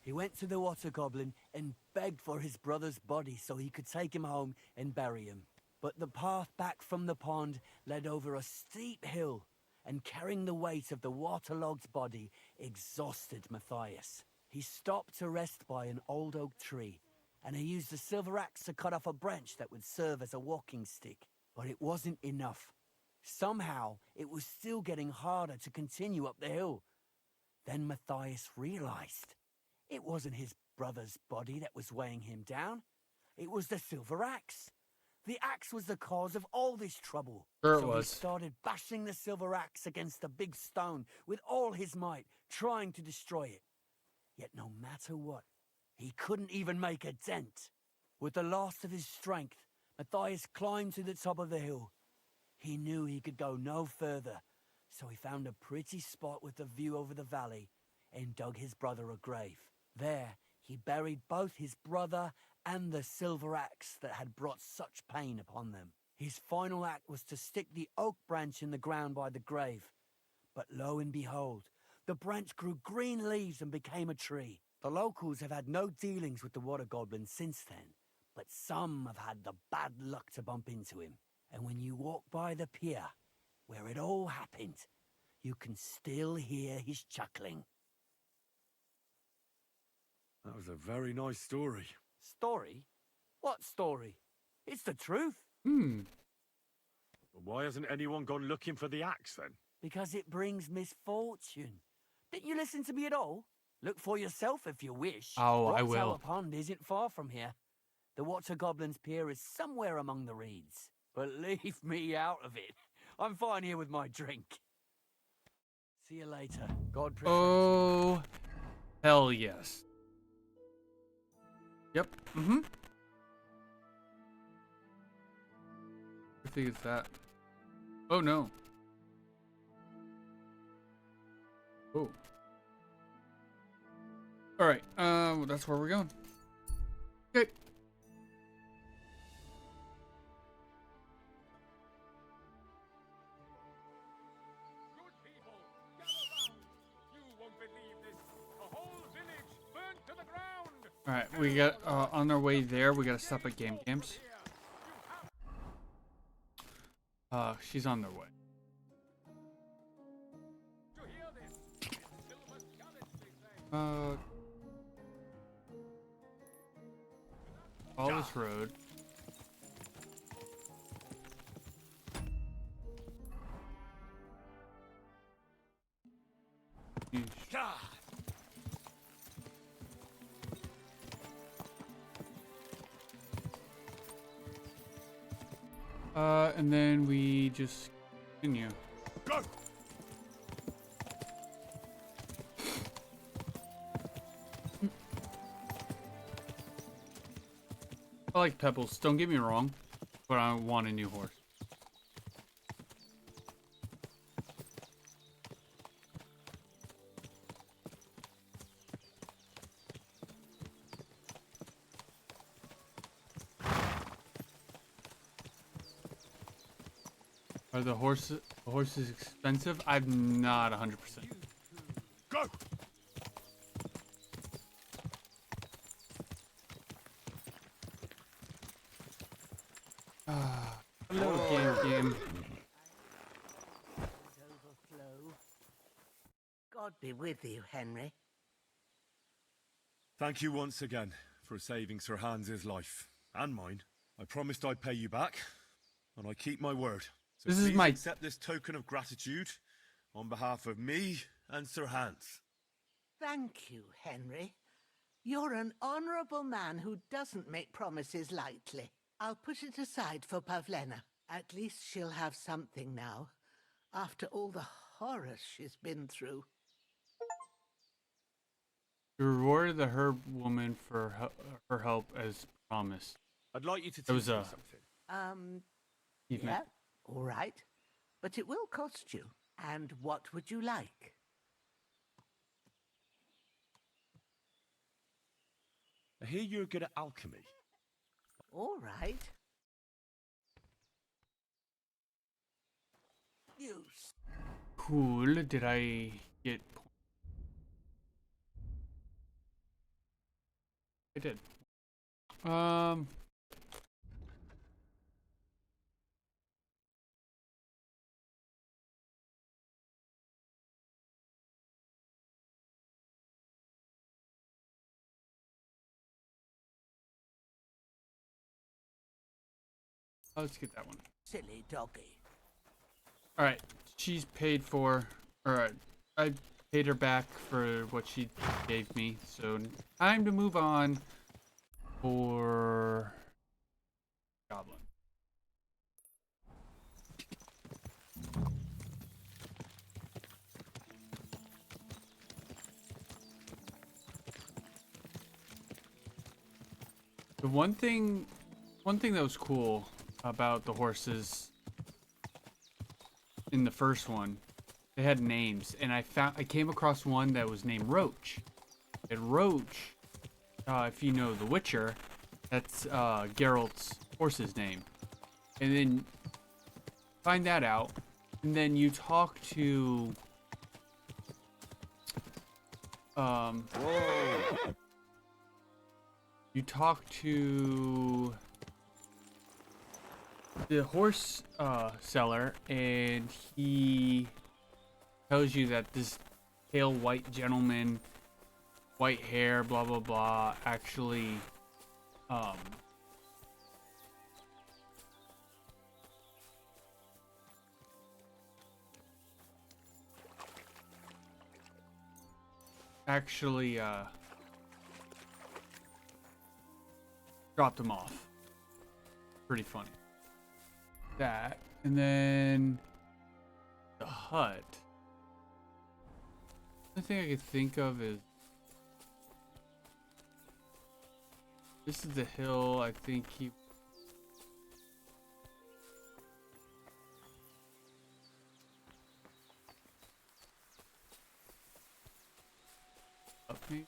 He went to the water goblin and begged for his brother's body so he could take him home and bury him. But the path back from the pond led over a steep hill, and carrying the weight of the waterlogged body exhausted Matthias. He stopped to rest by an old oak tree, and he used a silver axe to cut off a branch that would serve as a walking stick. But it wasn't enough. Somehow, it was still getting harder to continue up the hill. Then Matthias realized it wasn't his brother's body that was weighing him down. It was the silver axe. The axe was the cause of all this trouble. Sure it so was. He started bashing the silver axe against a big stone with all his might, trying to destroy it. Yet no matter what, he couldn't even make a dent. With the last of his strength, Matthias climbed to the top of the hill. He knew he could go no further, so he found a pretty spot with a view over the valley and dug his brother a grave. There, he buried both his brother and the silver axe that had brought such pain upon them. His final act was to stick the oak branch in the ground by the grave. But lo and behold, the branch grew green leaves and became a tree. The locals have had no dealings with the water goblin since then, but some have had the bad luck to bump into him. And when you walk by the pier, where it all happened, you can still hear his chuckling. That was a very nice story. Story? What story? It's the truth. But why hasn't anyone gone looking for the axe then? Because it brings misfortune. Didn't you listen to me at all? Look for yourself if you wish. Oh, I Rock will. Tower Pond isn't far from here. The Water Goblin's Pier is somewhere among the reeds. But leave me out of it. I'm fine here with my drink. See you later. God protect you. Oh, hell yes. Yep. I think it's that. Oh no. Oh. All right. Well, that's where we're going. Okay. All right, we got on our way there. We gotta stop at Games. She's on their way. Follow this road. And then we just continue. Go! I like Pebbles, don't get me wrong, but I want a new horse. Are the horses expensive? I'm not 100%. Go! Hello, game. Overflow. God be with you, Henry. Thank you once again for saving Sir Hans's life and mine. I promised I'd pay you back, and I keep my word. So This is please my accept this token of gratitude on behalf of me and Sir Hans. Thank you, Henry. You're an honourable man who doesn't make promises lightly. I'll put it aside for Pavlena. At least she'll have something now, after all the horrors she's been through. You rewarded the herb woman for her help as promised. I'd like you to It teach was me something. Yeah, all right. But it will cost you. And what would you like? I hear you're good at alchemy. All right. Use. Cool. Did I get? I did. Let's get that one. Silly doggy. All right, she's paid for. All right, I paid her back for what she gave me. So time to move on for Goblin. The one thing that was cool about the horses in the first one, they had names, and I came across one that was named Roach. And Roach, if you know The Witcher, that's Geralt's horse's name. And then find that out, and then you talk to you talk to the horse seller, and he tells you that this pale white gentleman, white hair, blah blah blah, actually dropped him off. Pretty funny. That, and then the hut. The thing I could think of is this is the hill. I think he. Up me.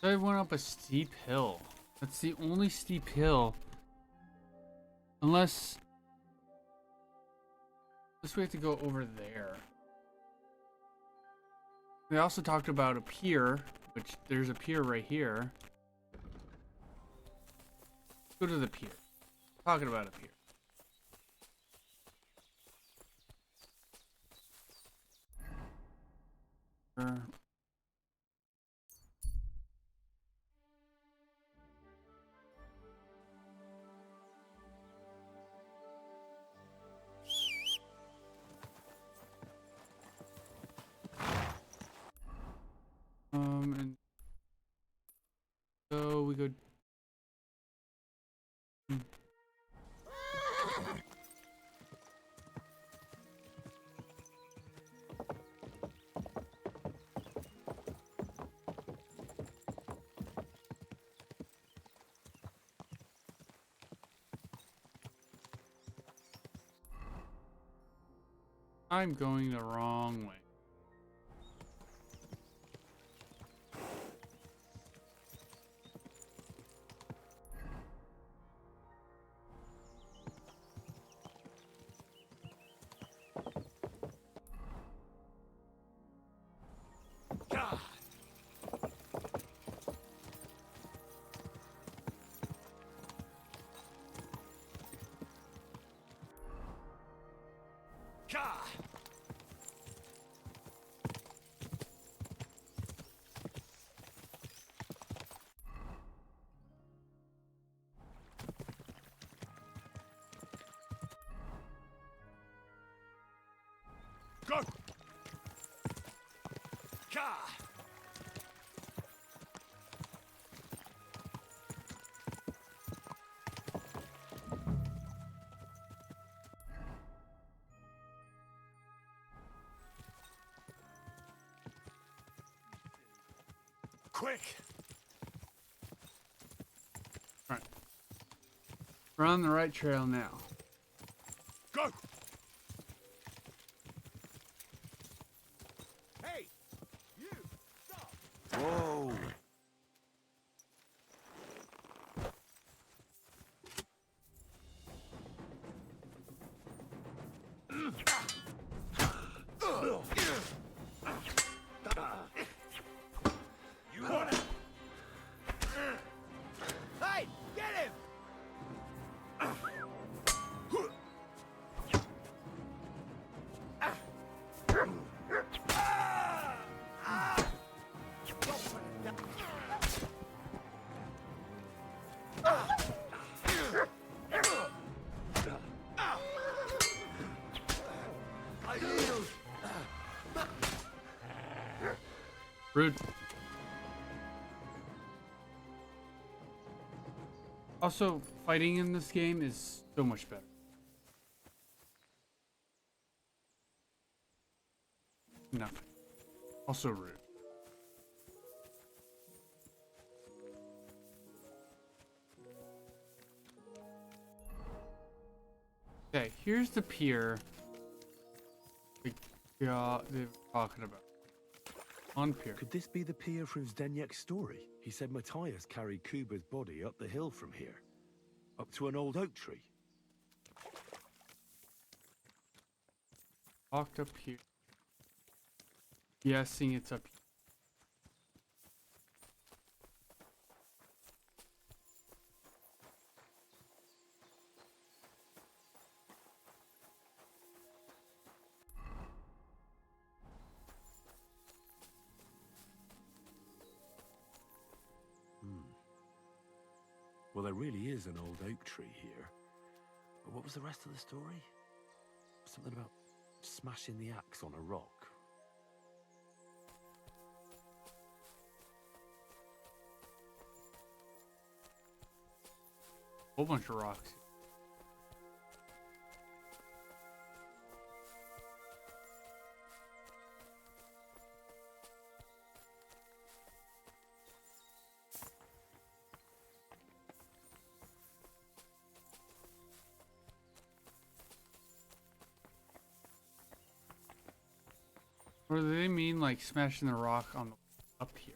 I went up a steep hill. That's the only steep hill. Unless we have to go over there. We also talked about a pier, which there's a pier right here. Go to the pier. Talking about a pier. And so we go. I'm going the wrong way. Go! Ka! Quick! Right. We're on the right trail now. Go! Hey! You! Stop! Whoa! You want it? Hey! Get him! Rude. Also, fighting in this game is so much better. Nothing. Also rude. Okay, here's the pier they were talking about. On pier. Could this be the pier from Zdeněk's story? He said Matthias carried Kuba's body up the hill from here. Up to an old oak tree. Walked up here. Guessing it's up here. Well, there really is an old oak tree here. But what was the rest of the story? Something about smashing the axe on a rock. Whole bunch of rocks. Or do they mean like smashing the rock on the up here?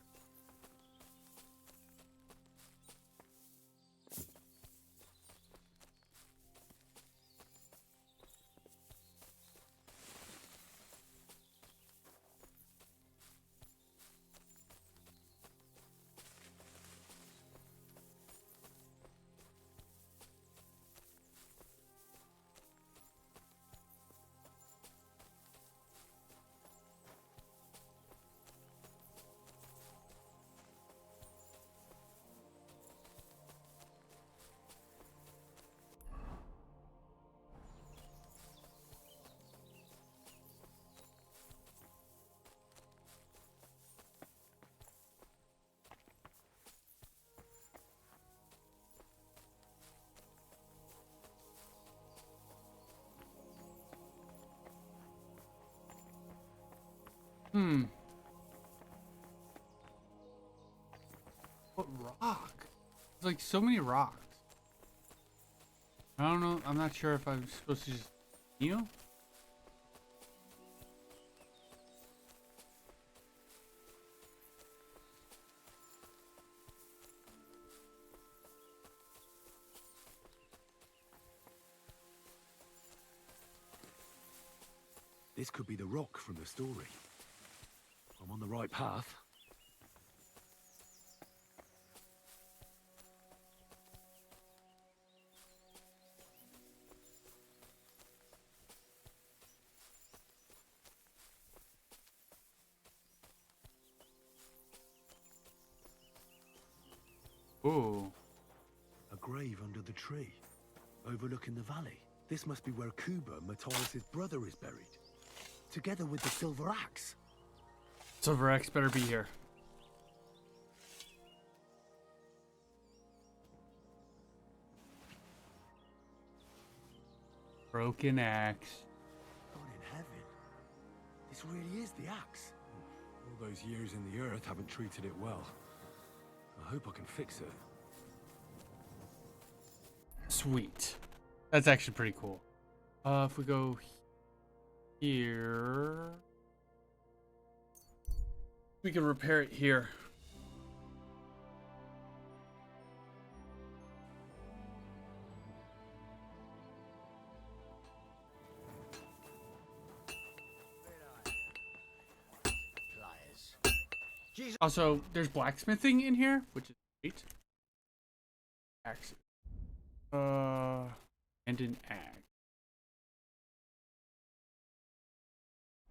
What rock? There's like so many rocks. I don't know. I'm not sure if I'm supposed to just kneel. This could be the rock from the story. I'm on the right path. Ooh. A grave under the tree, overlooking the valley. This must be where Kuba, Matthias' brother, is buried, together with the silver axe. Silver axe better be here. Broken axe. God in heaven. This really is the axe. All those years in the earth haven't treated it well. I hope I can fix it. Sweet. That's actually pretty cool. If we go here, we can repair it here. Also, there's blacksmithing in here, which is great. Axe. And an axe.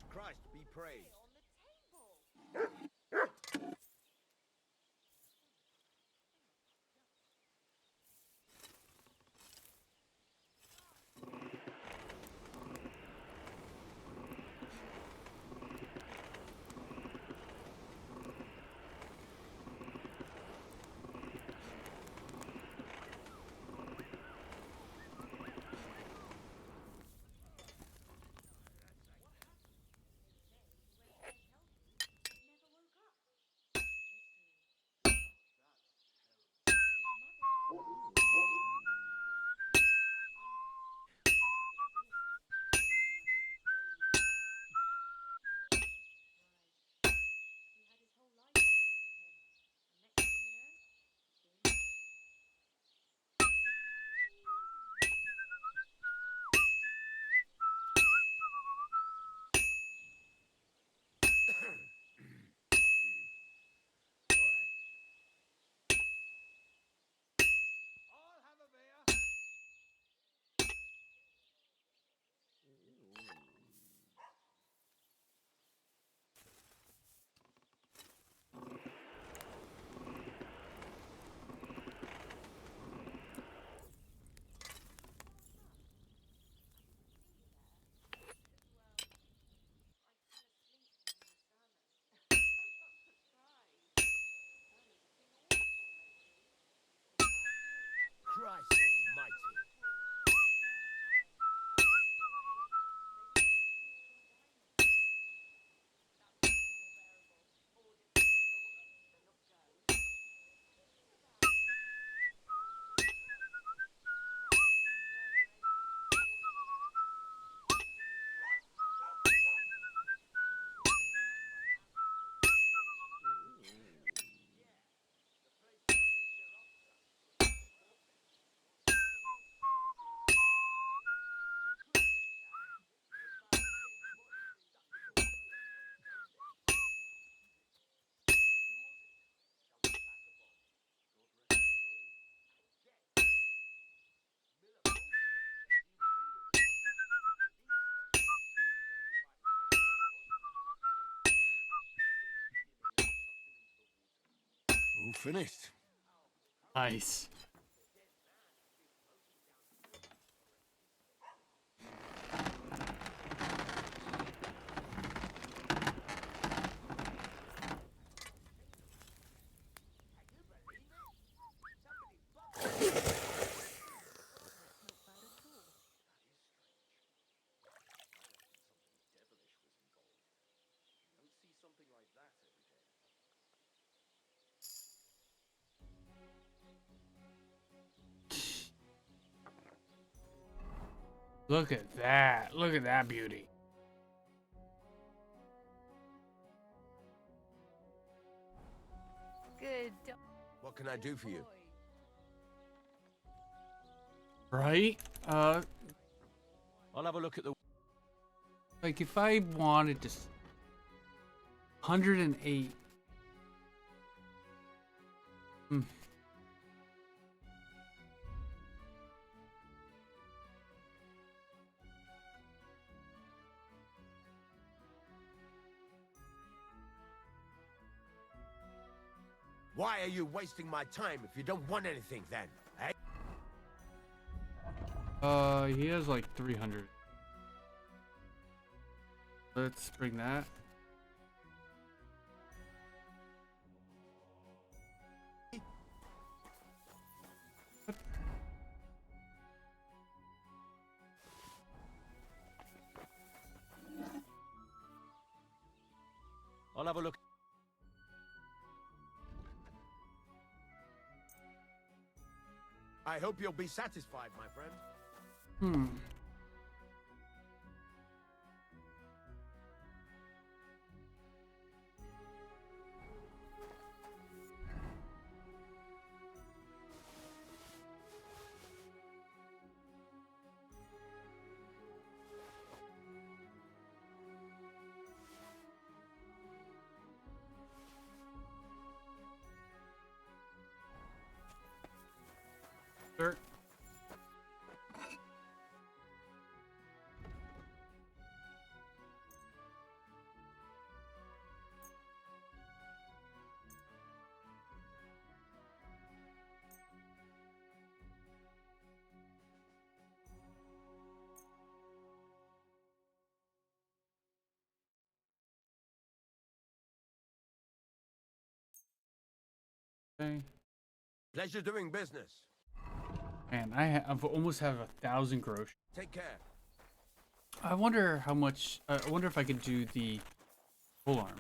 Christ be praised. Christ almighty. All finished. Nice. Look at that. Look at that beauty. Good. What can I do for you? Right? I'll have a look at the... Like if I wanted to 108. Hmm. Why are you wasting my time if you don't want anything then, eh? He has like 300. Let's bring that. I'll have a look. I hope you'll be satisfied, my friend. Hmm. Sure. Okay. Pleasure doing business. Man, I've almost have 1,000 grosh. Take care. I wonder how much. I wonder if I could do the pole arm.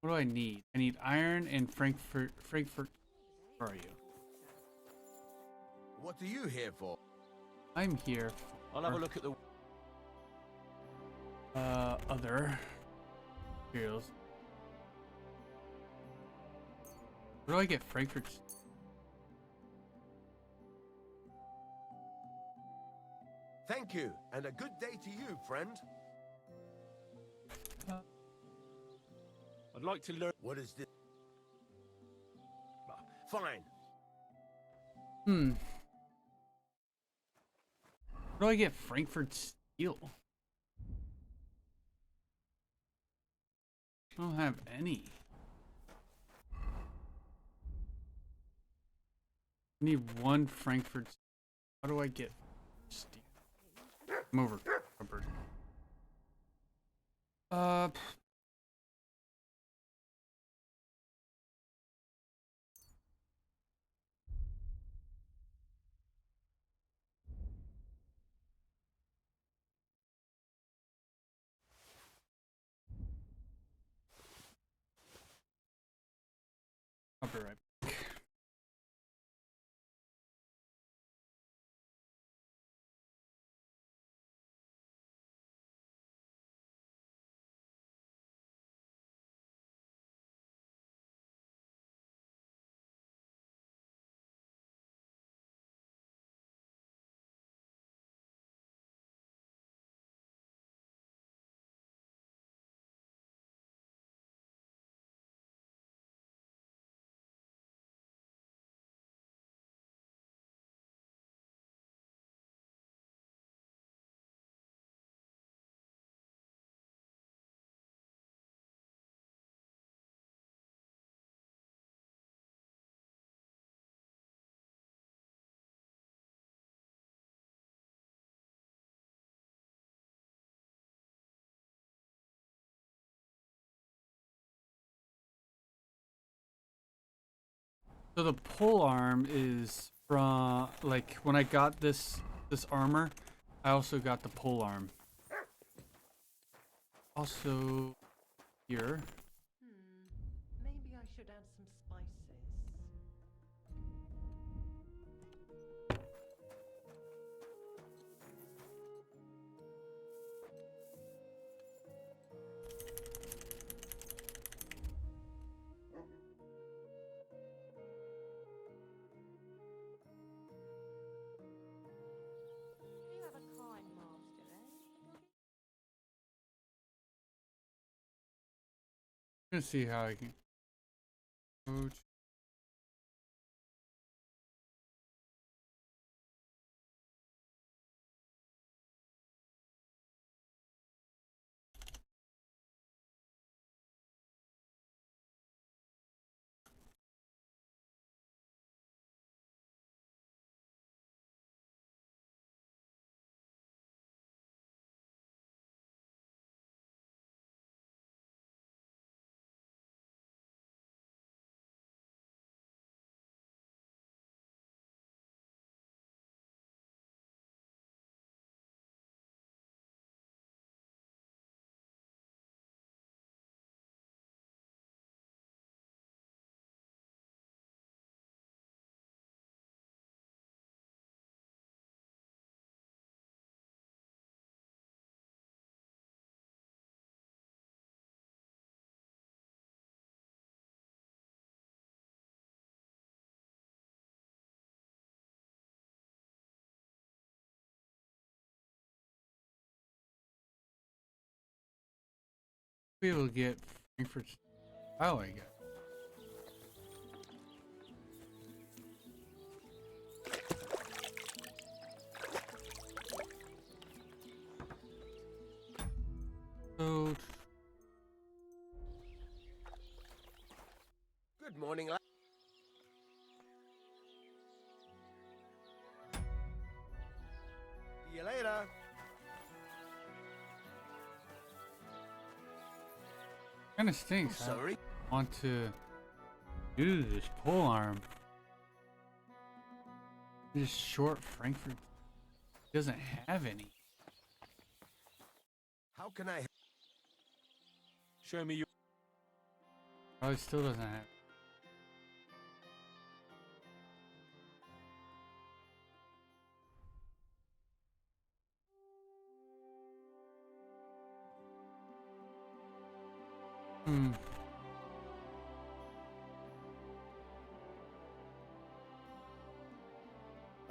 What do I need? I need iron and Frankfurt. Where are you? What are you here for? I'm here. I'll have a look at the... Other materials. Where do I get Frankfurt's? Thank you, and a good day to you, friend. I'd like to learn... What is this? Fine. Where do I get Frankfurt steel? I don't have any. I need one Frankfurt. How do I get steel? I'm over covered. I'll be right back. So the pole arm is from like when I got this armor, I also got the pole arm. Also here. Maybe I should add some spices. gonna see how I can go to be able to get Frankfurt style, I guess. So Good morning, lad. See you later. kind of stinks. I'm sorry. I want to do this pole arm. This short Frankfurt doesn't have any. How can I? Show me your. Probably still doesn't have.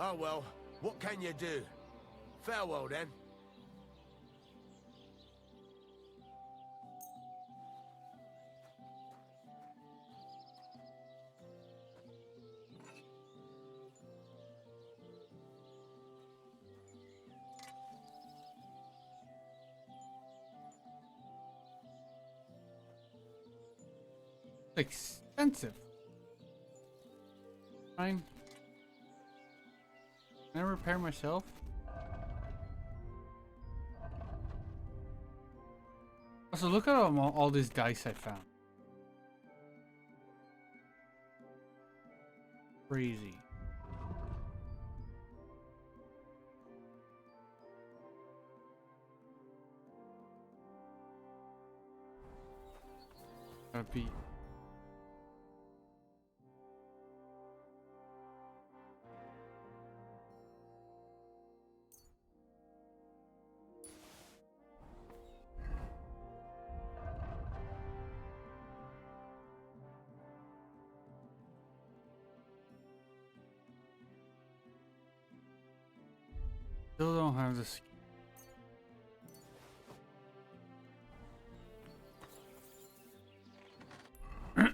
Oh well, what can you do? Farewell then. Expensive. Fine. Can I repair myself? Also, look at all these dice I found. Crazy. Gotta be. Still don't have this.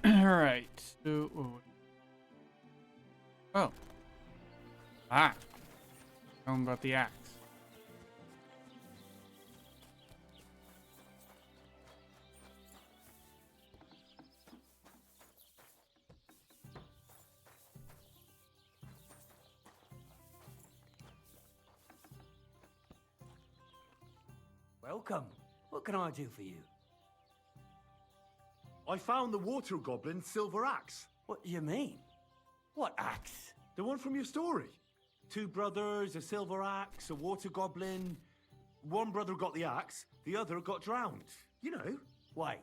Alright, so. Oh. Ah. Tell them about the axe. Welcome. What can I do for you? I found the water goblin's silver axe. What do you mean? What axe? The one from your story. 2 brothers, a silver axe, a water goblin. One brother got the axe, the other got drowned. You know. Wait,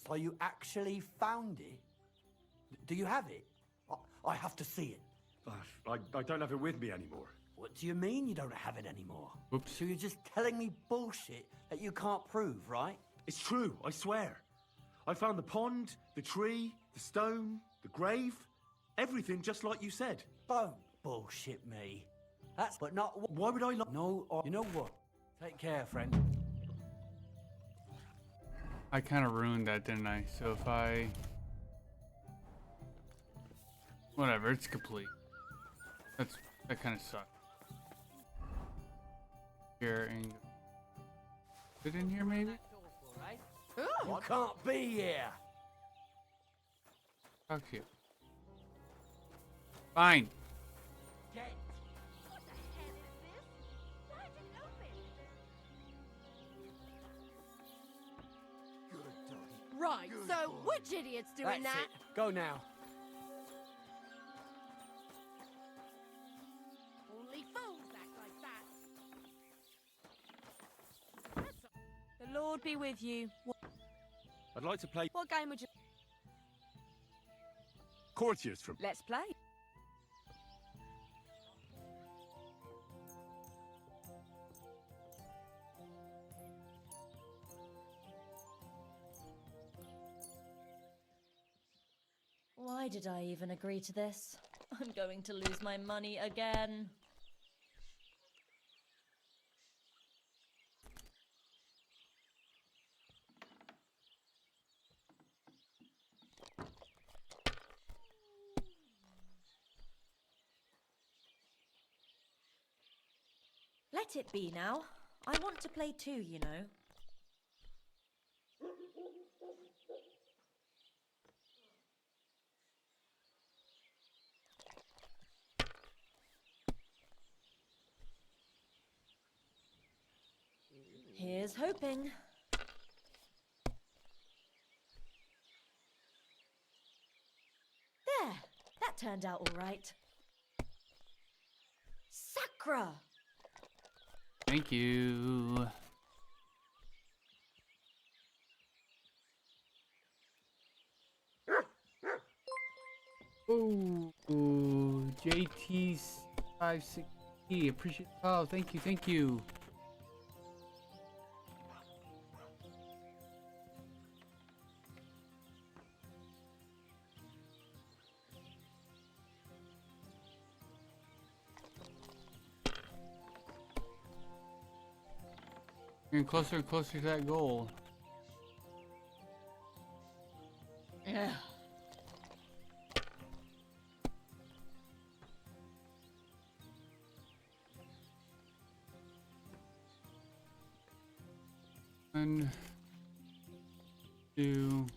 so you actually found it? Do you have it? I have to see it. I don't have it with me anymore. What do you mean you don't have it anymore? Oops. So you're just telling me bullshit that you can't prove, right? It's true, I swear. I found the pond, the tree, the stone, the grave, everything just like you said. Don't bullshit me. That's but not. Why would I lie? No, you know what? Take care, friend. I kind of ruined that, didn't I? So if I... Whatever, it's complete. That kind of sucked. Here and... Is it in here, maybe? You can't be here. Talk to you. Fine. Get. What the hell is this? Why did it open? Right, so which idiot's doing That's that? it. Go now. Only fools act like that. The Lord be with you. I'd like to play What game would you... courtiers from... Let's play. Why did I even agree to this? I'm going to lose my money again. Let it be now. I want to play too, you know. Here's hoping. There! That turned out all right. Sacra! Thank you. Ooh, JT's 560. Appreciate the call. Thank you, thank you. Getting closer and closer to that goal. Yeah. One, two,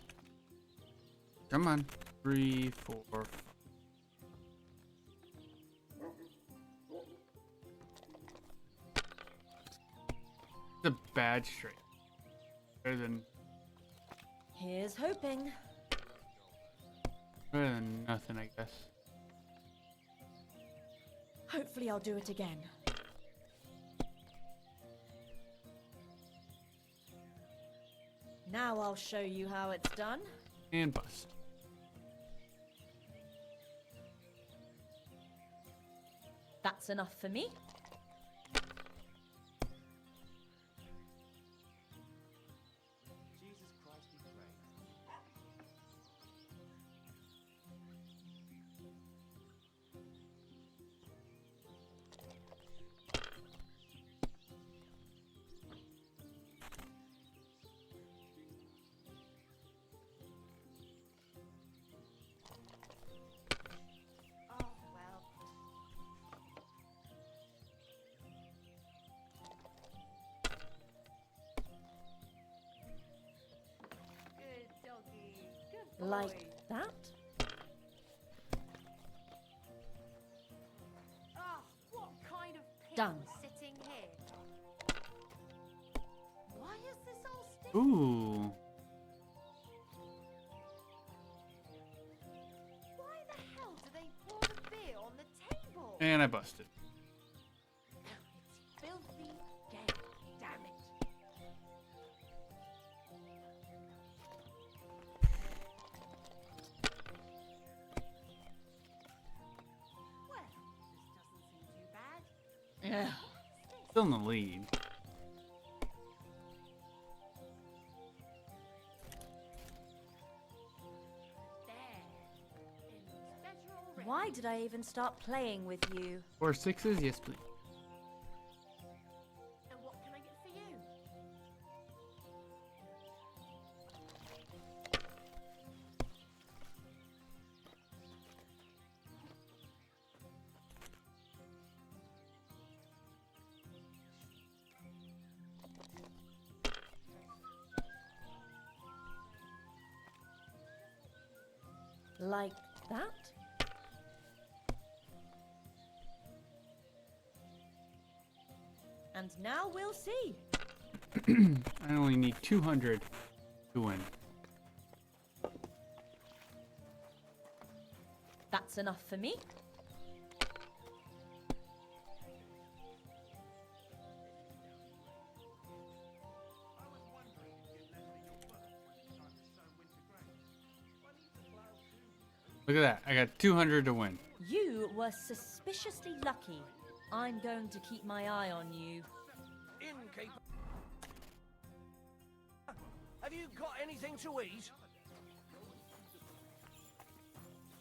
come on, 3, 4. It's a bad straight. Better than Hoping. better than nothing, I guess. Hopefully I'll do it again. Now I'll show you how it's done. And bust. That's enough for me. Jesus Christ be praised. Oh, well. Good doggy. Good boy. Like that? Oh, what kind of pig Done. is sitting here? Why is this all sticky? Ooh. Why the hell do they pour the beer on the table? And I busted. It's filthy gay. Damn it. Well, this doesn't seem too bad. Yeah. Still in the lead. Why did I even start playing with you? 4 6s, yes please. And what can I get for you? Like that? And now we'll see. I only need 200 to win. That's enough for me. Look at that. I got 200 to win. You were suspiciously lucky. I'm going to keep my eye on you. Innkeeper, have you got anything to eat?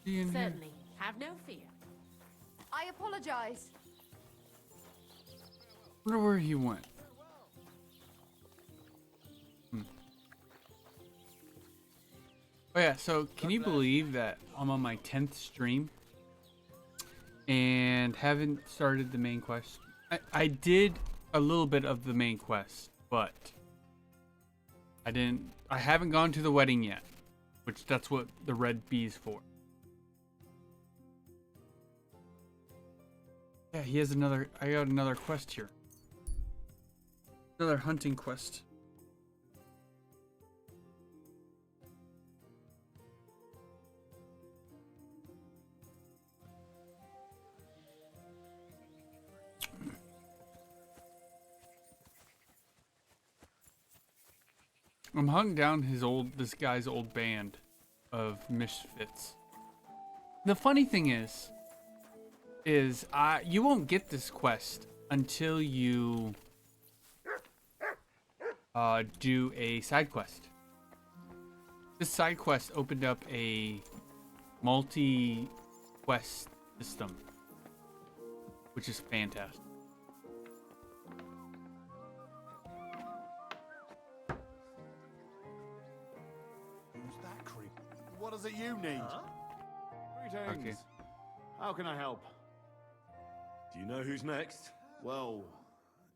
Certainly. Have no fear. I apologize. I wonder where he went. Oh yeah, so can you believe that I'm on my 10th stream and haven't started the main quest? I did a little bit of the main quest, but I haven't gone to the wedding yet, which that's what the red bee's for. Yeah, he has another, I got another quest here. Another hunting quest. I'm hunting down this guy's old band of misfits. The funny thing is you won't get this quest until you do a side quest. This side quest opened up a multi-quest system, which is fantastic. What is it you need? Greetings. Okay. How can I help? Do you know who's next? Well,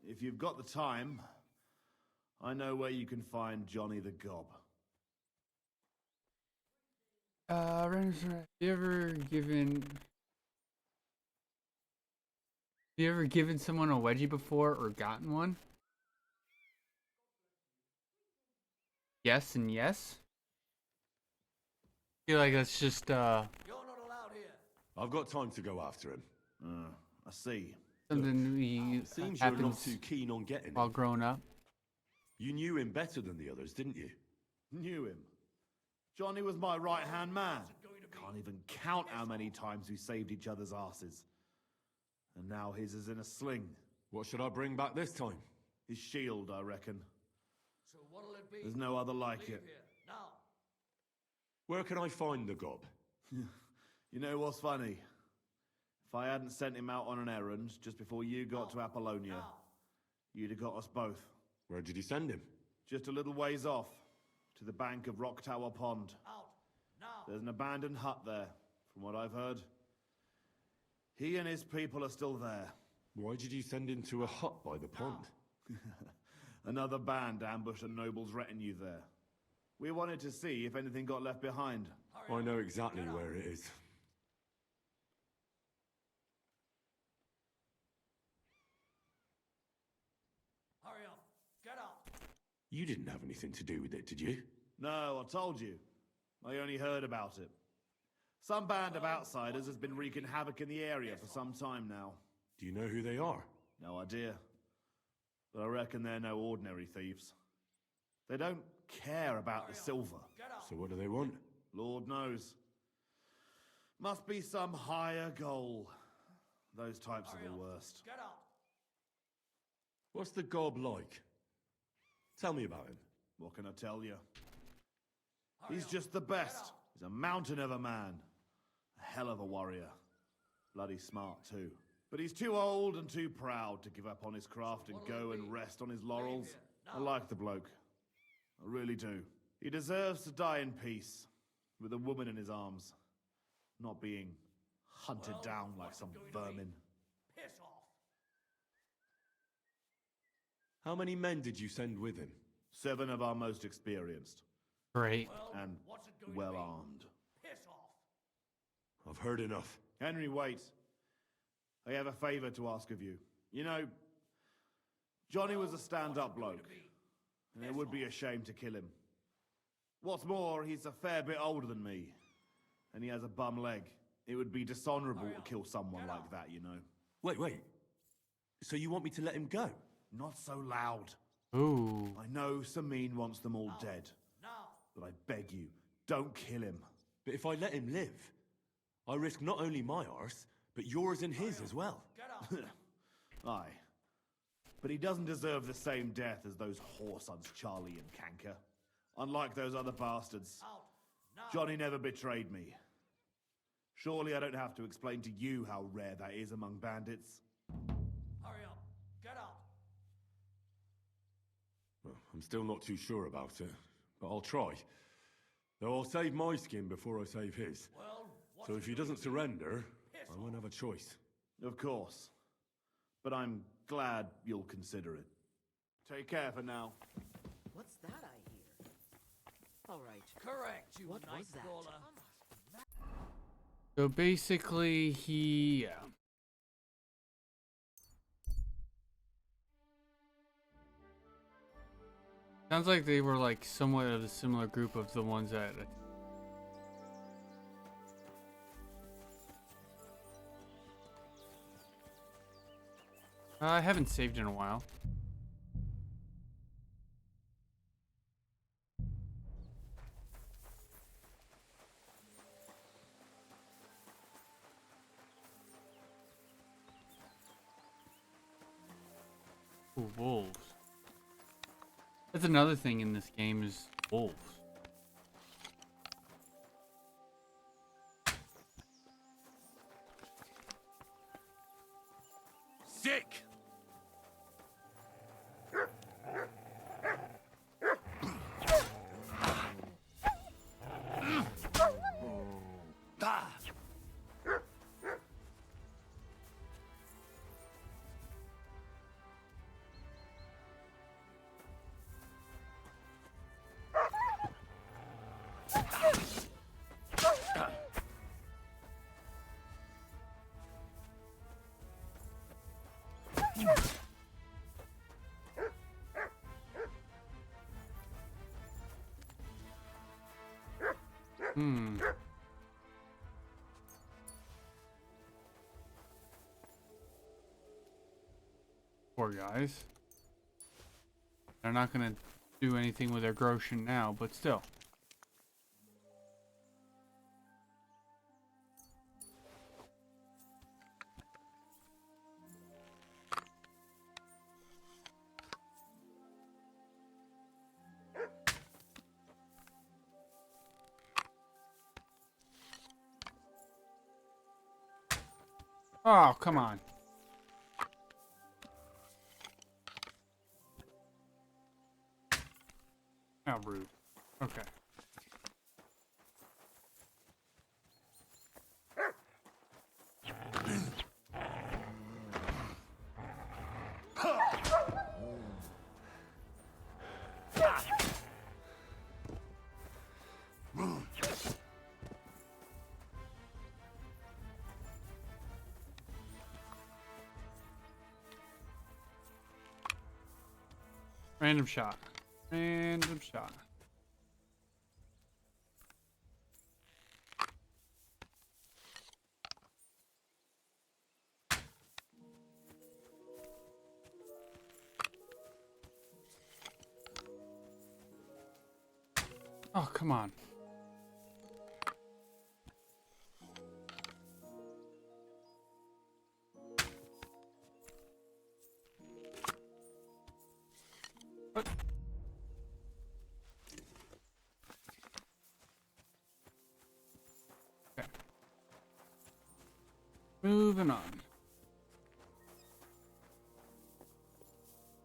if you've got the time, I know where you can find Johnny the Gob. Have you ever given someone a wedgie before or gotten one? Yes and yes? I feel like that's just You're not allowed here. I've got time to go after him. I see. something we Seems you're not happens too keen on getting while him. growing up. You knew him better than the others, didn't you? Knew him. Johnny was my right-hand man. Can't even count how many times we saved each other's asses. And now his is in a sling. What should I bring back this time? His shield, I reckon. So what'll it be? There's no other like Leave it. here, now. Where can I find the gob? You know what's funny? If I hadn't sent him out on an errand just before you got to Apollonia, you'd have got us both. Where did you send him? Just a little ways off, to the bank of Rock Tower Pond. There's an abandoned hut there, from what I've heard. He and his people are still there. Why did you send him to a hut by the pond? Another band ambushed a noble's retinue there. We wanted to see if anything got left behind. I know exactly where it is. Hurry up. Get up. You didn't have anything to do with it, did you? No, I told you. I only heard about it. Some band of outsiders has been wreaking havoc in the area for some time now. Do you know who they are? No idea. But I reckon they're no ordinary thieves. They don't care about the silver. So what do they want? Lord knows. Must be some higher goal. Those types are the worst. Get up. What's the gob like? Tell me about him. What can I tell you? He's just the best. He's a mountain of a man. A hell of a warrior. Bloody smart too. But he's too old and too proud to give up on his craft and go and rest on his laurels. I like the bloke. I really do. He deserves to die in peace, with a woman in his arms, not being hunted down like some vermin. Piss off. How many men did you send with him? 7 of our most experienced. Great. And well armed. Piss off. I've heard enough. Henry, wait. I have a favor to ask of you. You know, Johnny was a stand-up bloke, and it would be a shame to kill him. What's more, he's a fair bit older than me, and he has a bum leg. It would be dishonorable to kill someone like that, you know. Wait. So you want me to let him go? Not so loud. Ooh. I know Samin wants them all dead, but I beg you, don't kill him. But if I let him live, I risk not only my arse, but yours and his as well. Aye. But he doesn't deserve the same death as those whoresons Charlie and Kanker. Unlike those other bastards, Johnny never betrayed me. Surely I don't have to explain to you how rare that is among bandits. Hurry up. Get out. Well, I'm still not too sure about it, but I'll try. Though I'll save my skin before I save his. So if he doesn't surrender, I won't have a choice. Of course. But I'm glad you'll consider it. Take care for now. What's that I hear? All right. Correct, you What night was that? crawler. So basically, he. Sounds like they were like somewhat of a similar group of the ones that. I haven't saved in a while. Ooh, wolves. That's another thing in this game is wolves. Sick! Poor guys. They're not gonna do anything with their Groshen now, but still. Oh, come on. How rude. Okay. Random shot. Random shot. Oh, come on. What? Okay. Moving on.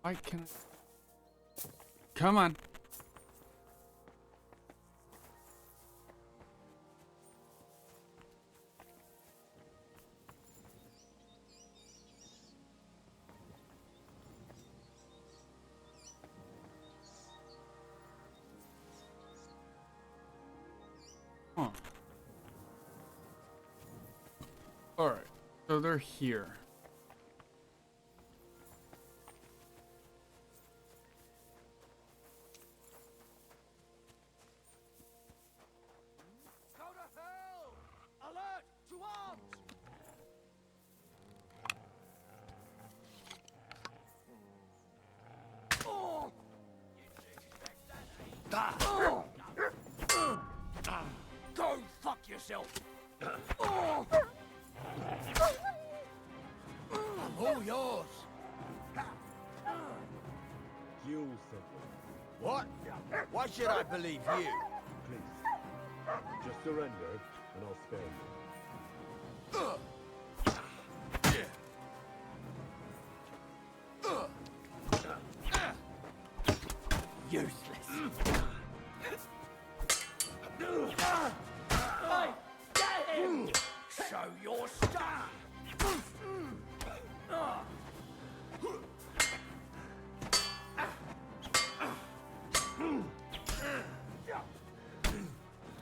Why can I? Come on. Huh. Alright, so they're here. Go to hell! Alert! To arms! Oh! Go fuck yourself! I'm all yours. Kill something. What? Why should I believe you? Please. Just surrender, and I'll spare you. Useless. Hey, get him! Show your star!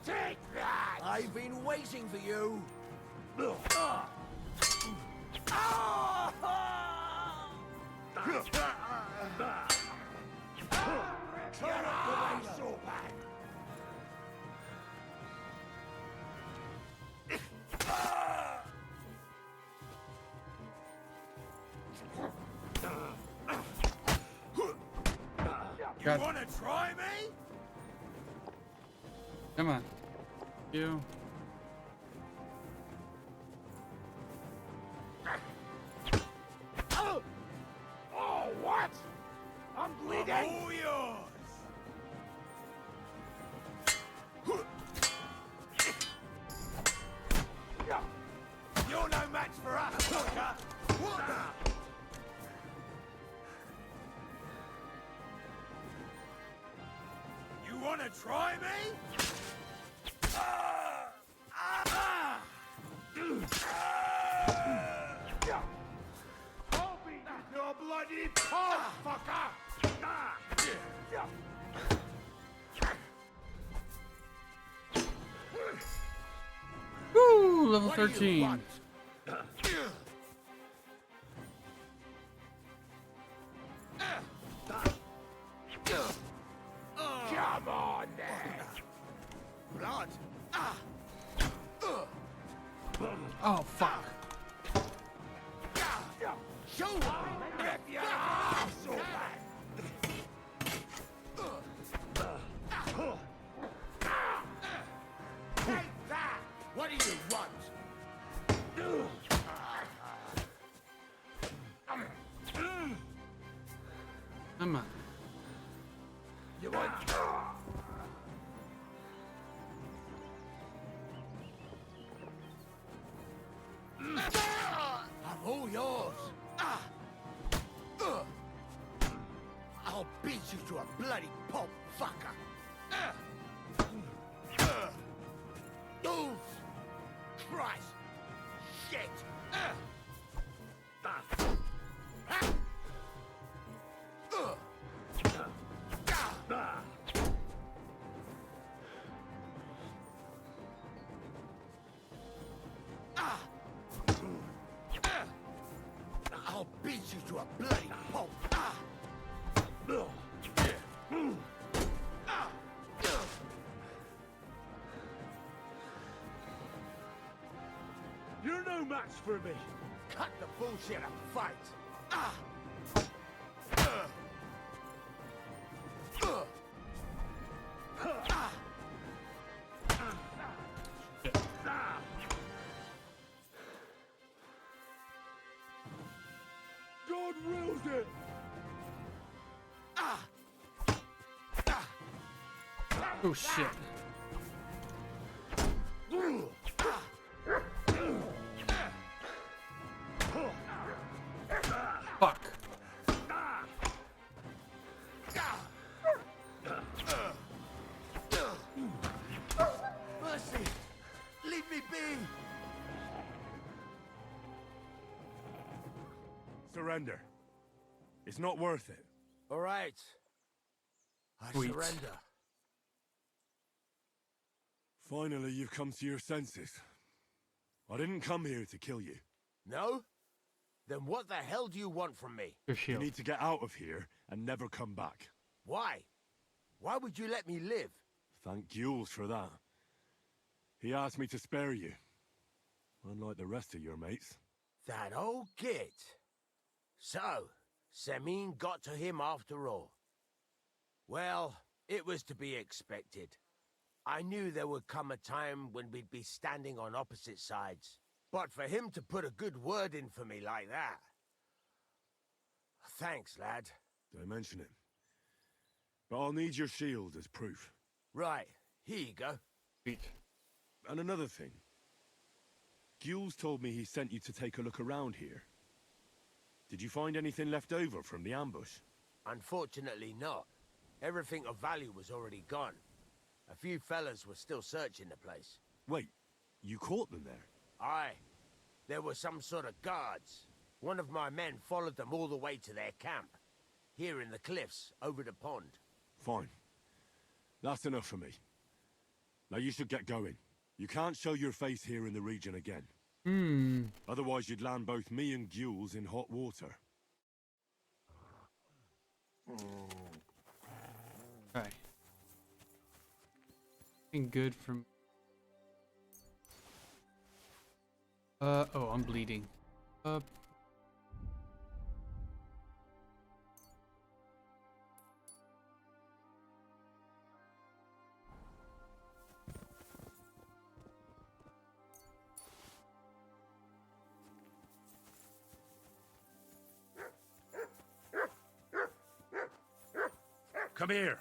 Take that! I've been waiting for you. You wanna try me? Come on. You. Oh, what? I'm bleeding! All yours! You're no match for us, sucker! You wanna try me? I'll beat you to a bloody pulp, fucker! Woo! Level What do you 13. want? Come on, then! Blood. Oh, fuck. Show me. Rip your ass open! Take that! What do you want? Come on. You want... I'm all yours. I'll beat you to a bloody pulp, fucker. Move! Christ! Shit! I'll beat you to a bloody pulp. You're no match for me. Cut the bullshit and fight. God wills it. Oh, shit. Fuck. Mercy! Leave me be! Surrender. It's not worth it. All right. I Sweet. surrender. Finally, you've come to your senses. I didn't come here to kill you. No? Then what the hell do you want from me? Your You shield. need to get out of here and never come back. Why? Why would you let me live? Thank Jules for that. He asked me to spare you. Unlike the rest of your mates. That old git. So, Semin got to him after all. Well, it was to be expected. I knew there would come a time when we'd be standing on opposite sides. But for him to put a good word in for me like that... Thanks, lad. Don't mention it. But I'll need your shield as proof. Right, here you go. Sweet. And another thing. Jules told me he sent you to take a look around here. Did you find anything left over from the ambush? Unfortunately not. Everything of value was already gone. A few fellas were still searching the place. Wait, you caught them there? Aye. There were some sort of guards. One of my men followed them all the way to their camp. Here in the cliffs, over the pond. Fine. That's enough for me. Now you should get going. You can't show your face here in the region again. Otherwise you'd land both me and Jules in hot water. Okay. Anything good from... oh, I'm bleeding. Come here.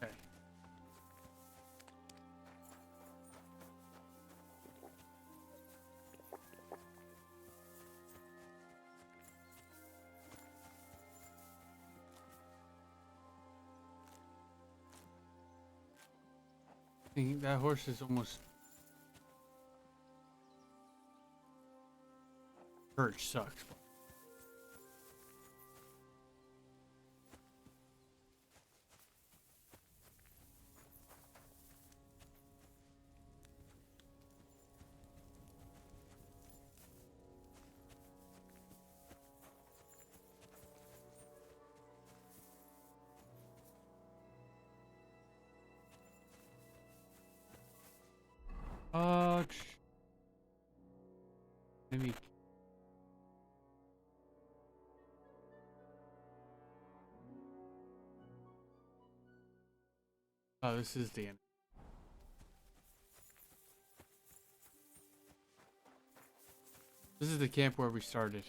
Okay. I think that horse is almost... Perch sucks. Maybe. Oh, this is the end. This is the camp where we started.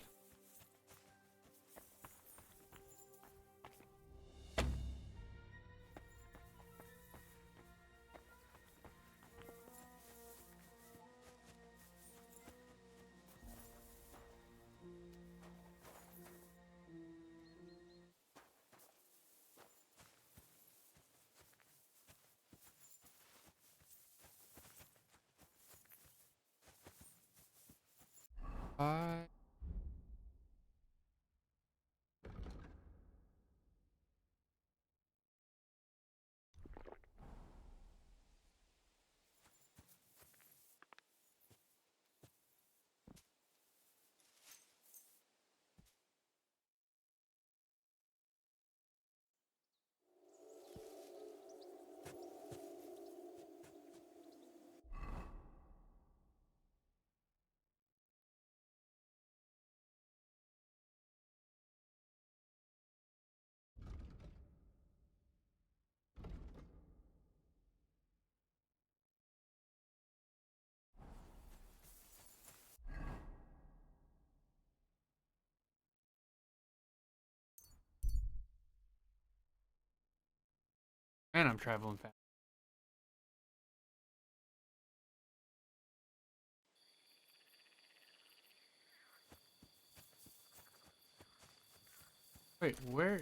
And I'm traveling fast. Wait, where?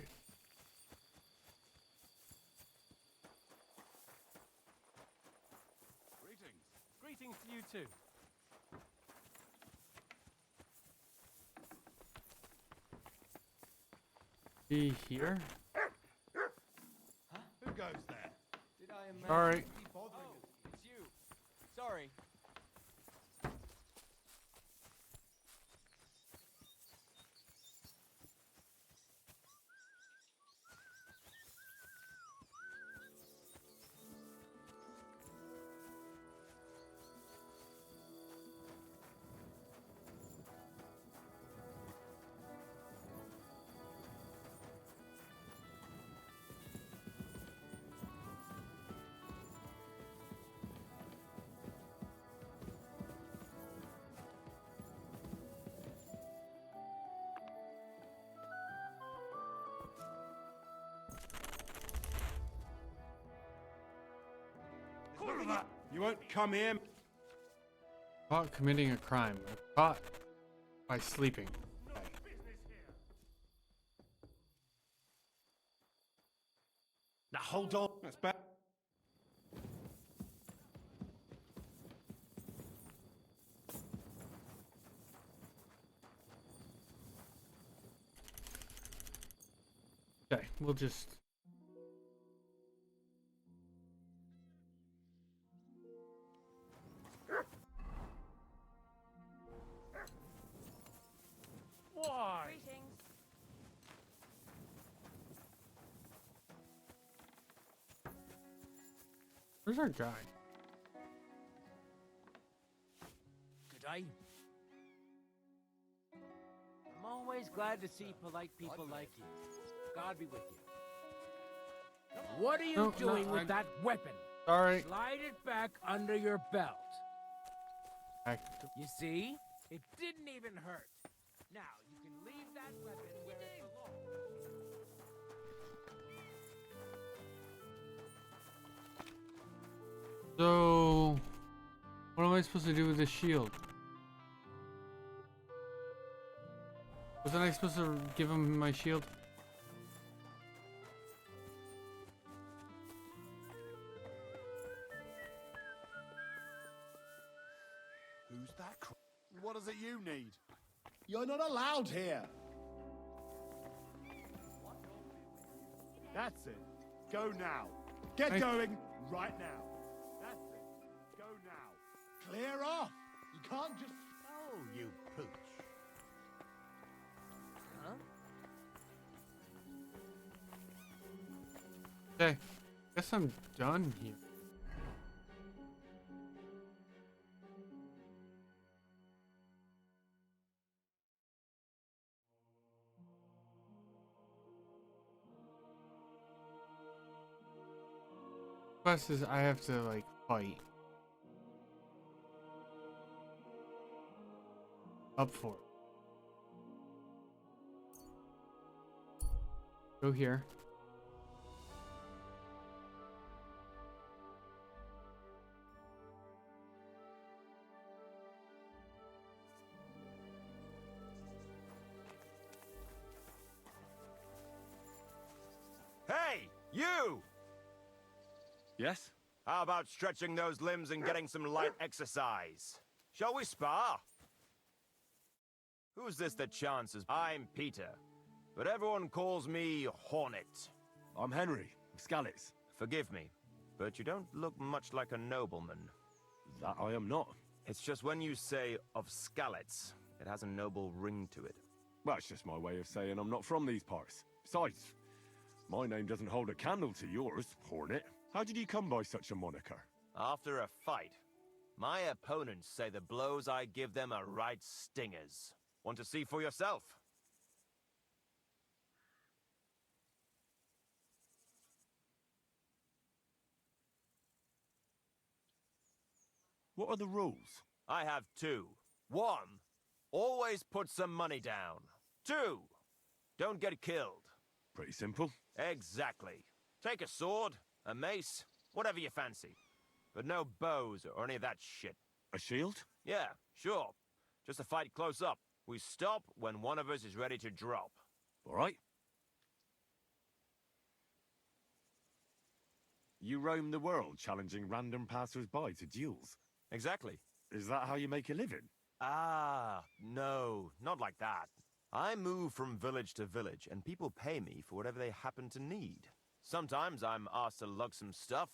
Greetings to you too. Be here. Who goes there? Did I imagine? Sorry. Oh, it's you. Sorry. You won't come here. Caught committing a crime. Caught by sleeping. Okay. Now hold on. That's bad. Okay, we'll just. Why? Greetings. Where's our guy? Good day. I'm always glad to see polite people like you. God be with you. What are you No, doing with I'm that weapon? sorry. Slide it back under your belt. Back. You see? It didn't even hurt. Now, you can leave that weapon where it belongs. So, what am I supposed to do with this shield? Wasn't I supposed to give him my shield? Who's that? What is it you need? You're not allowed here. That's it. Go now. Get going right now. That's it. Go now. Clear off. You can't just. Oh, you pooch. Huh? Okay, guess I'm done here. Quest is I have to like fight. Up for it. Go here. Hey, you! Yes? How about stretching those limbs and getting some light exercise? Shall we spar? Who's this that chances? I'm Peter, but everyone calls me Hornet. I'm Henry, of Skalitz. Forgive me, but you don't look much like a nobleman. That I am not. It's just when you say of Skalitz, it has a noble ring to it. Well, it's just my way of saying I'm not from these parts. Besides, my name doesn't hold a candle to yours, Hornet. How did you come by such a moniker? After a fight, my opponents say the blows I give them are right stingers. Want to see for yourself? What are the rules? I have two. One, always put some money down. Two, don't get killed. Pretty simple. Exactly. Take a sword, a mace, whatever you fancy. But no bows or any of that shit. A shield? Yeah, sure. Just a fight close up. We stop when one of us is ready to drop. All right. You roam the world challenging random passers-by to duels. Exactly. Is that how you make a living? Ah, no, not like that. I move from village to village, and people pay me for whatever they happen to need. Sometimes I'm asked to lug some stuff.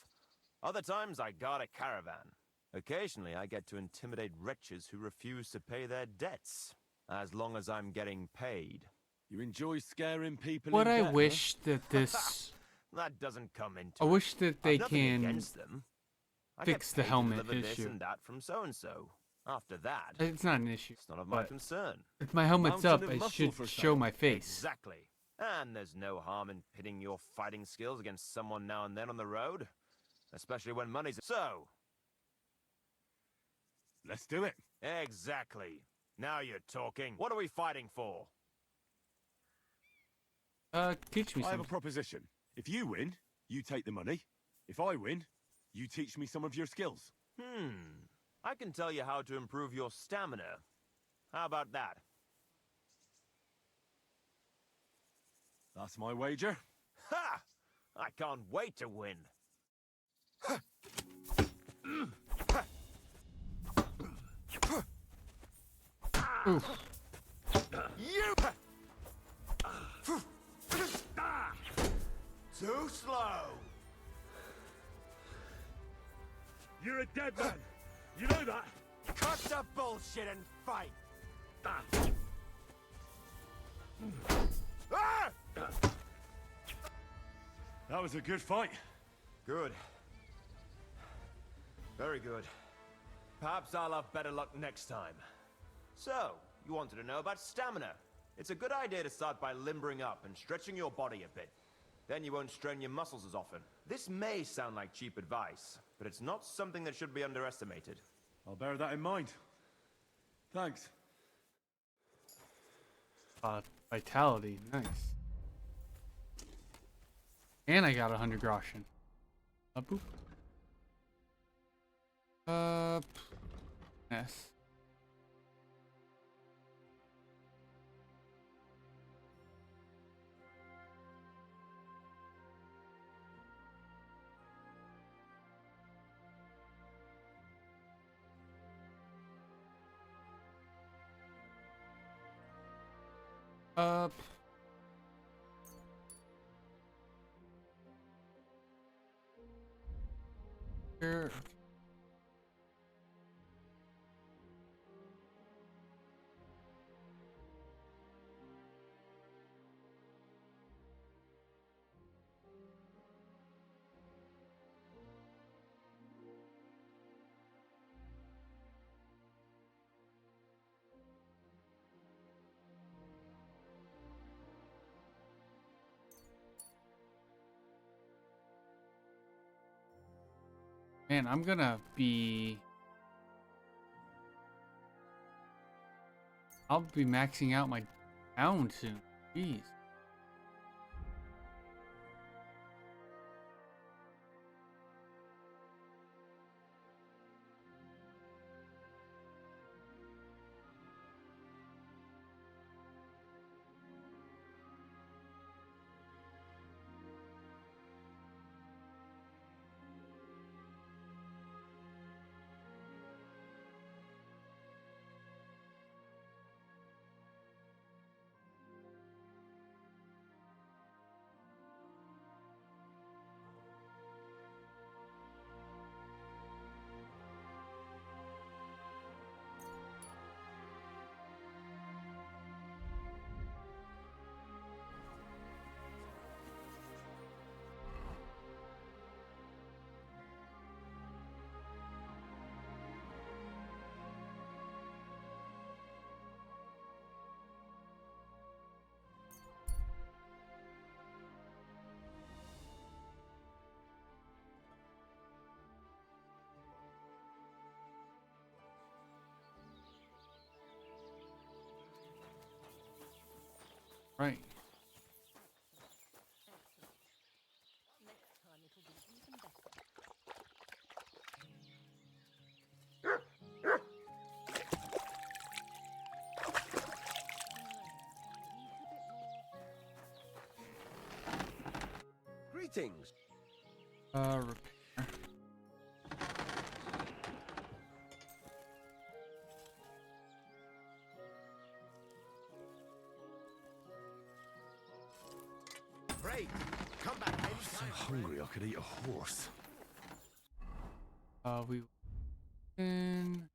Other times I guard a caravan. Occasionally I get to intimidate wretches who refuse to pay their debts. As long as I'm getting paid. You enjoy scaring people What in I debt, wish that this... That doesn't come into I wish that they I've nothing can against them. I fix get the paid to helmet deliver this issue. and that from so-and-so. After that, It's not an issue. it's none of my but concern. if my helmet's up, Mountain of I muscle should for show sale. my face. Exactly. And there's no harm in pitting your fighting skills against someone now and then on the road. Especially when money's... So, Let's do it. exactly. Now you're talking. What are we fighting for? Teach me I have a something. proposition. If you win, you take the money. If I win, you teach me some of your skills. I can tell you how to improve your stamina. How about that? That's my wager. Ha! I can't wait to win. Oof. You! Too slow! You're a dead man. You know that? Cut the bullshit and fight! Ah! That was a good fight. Good. Very good. Perhaps I'll have better luck next time. So, you wanted to know about stamina. It's a good idea to start by limbering up and stretching your body a bit. Then you won't strain your muscles as often. This may sound like cheap advice, but it's not something that should be underestimated. I'll bear that in mind. Thanks. Vitality, nice. And I got 100 groschen. Boop. Yes. Here. Man, I'm gonna be... I'll be maxing out my down soon. Jeez. Right. Greetings. Repair. great. Come back I'm so hungry I could eat a horse. We in.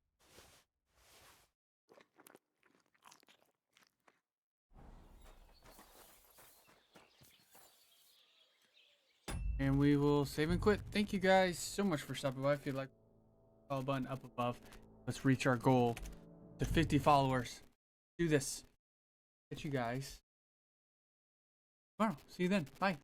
And we will save and quit. Thank you guys so much for stopping by. If you'd like, follow button up above. Let's reach our goal to 50 followers. Do this. Get you guys tomorrow. See you then. Bye.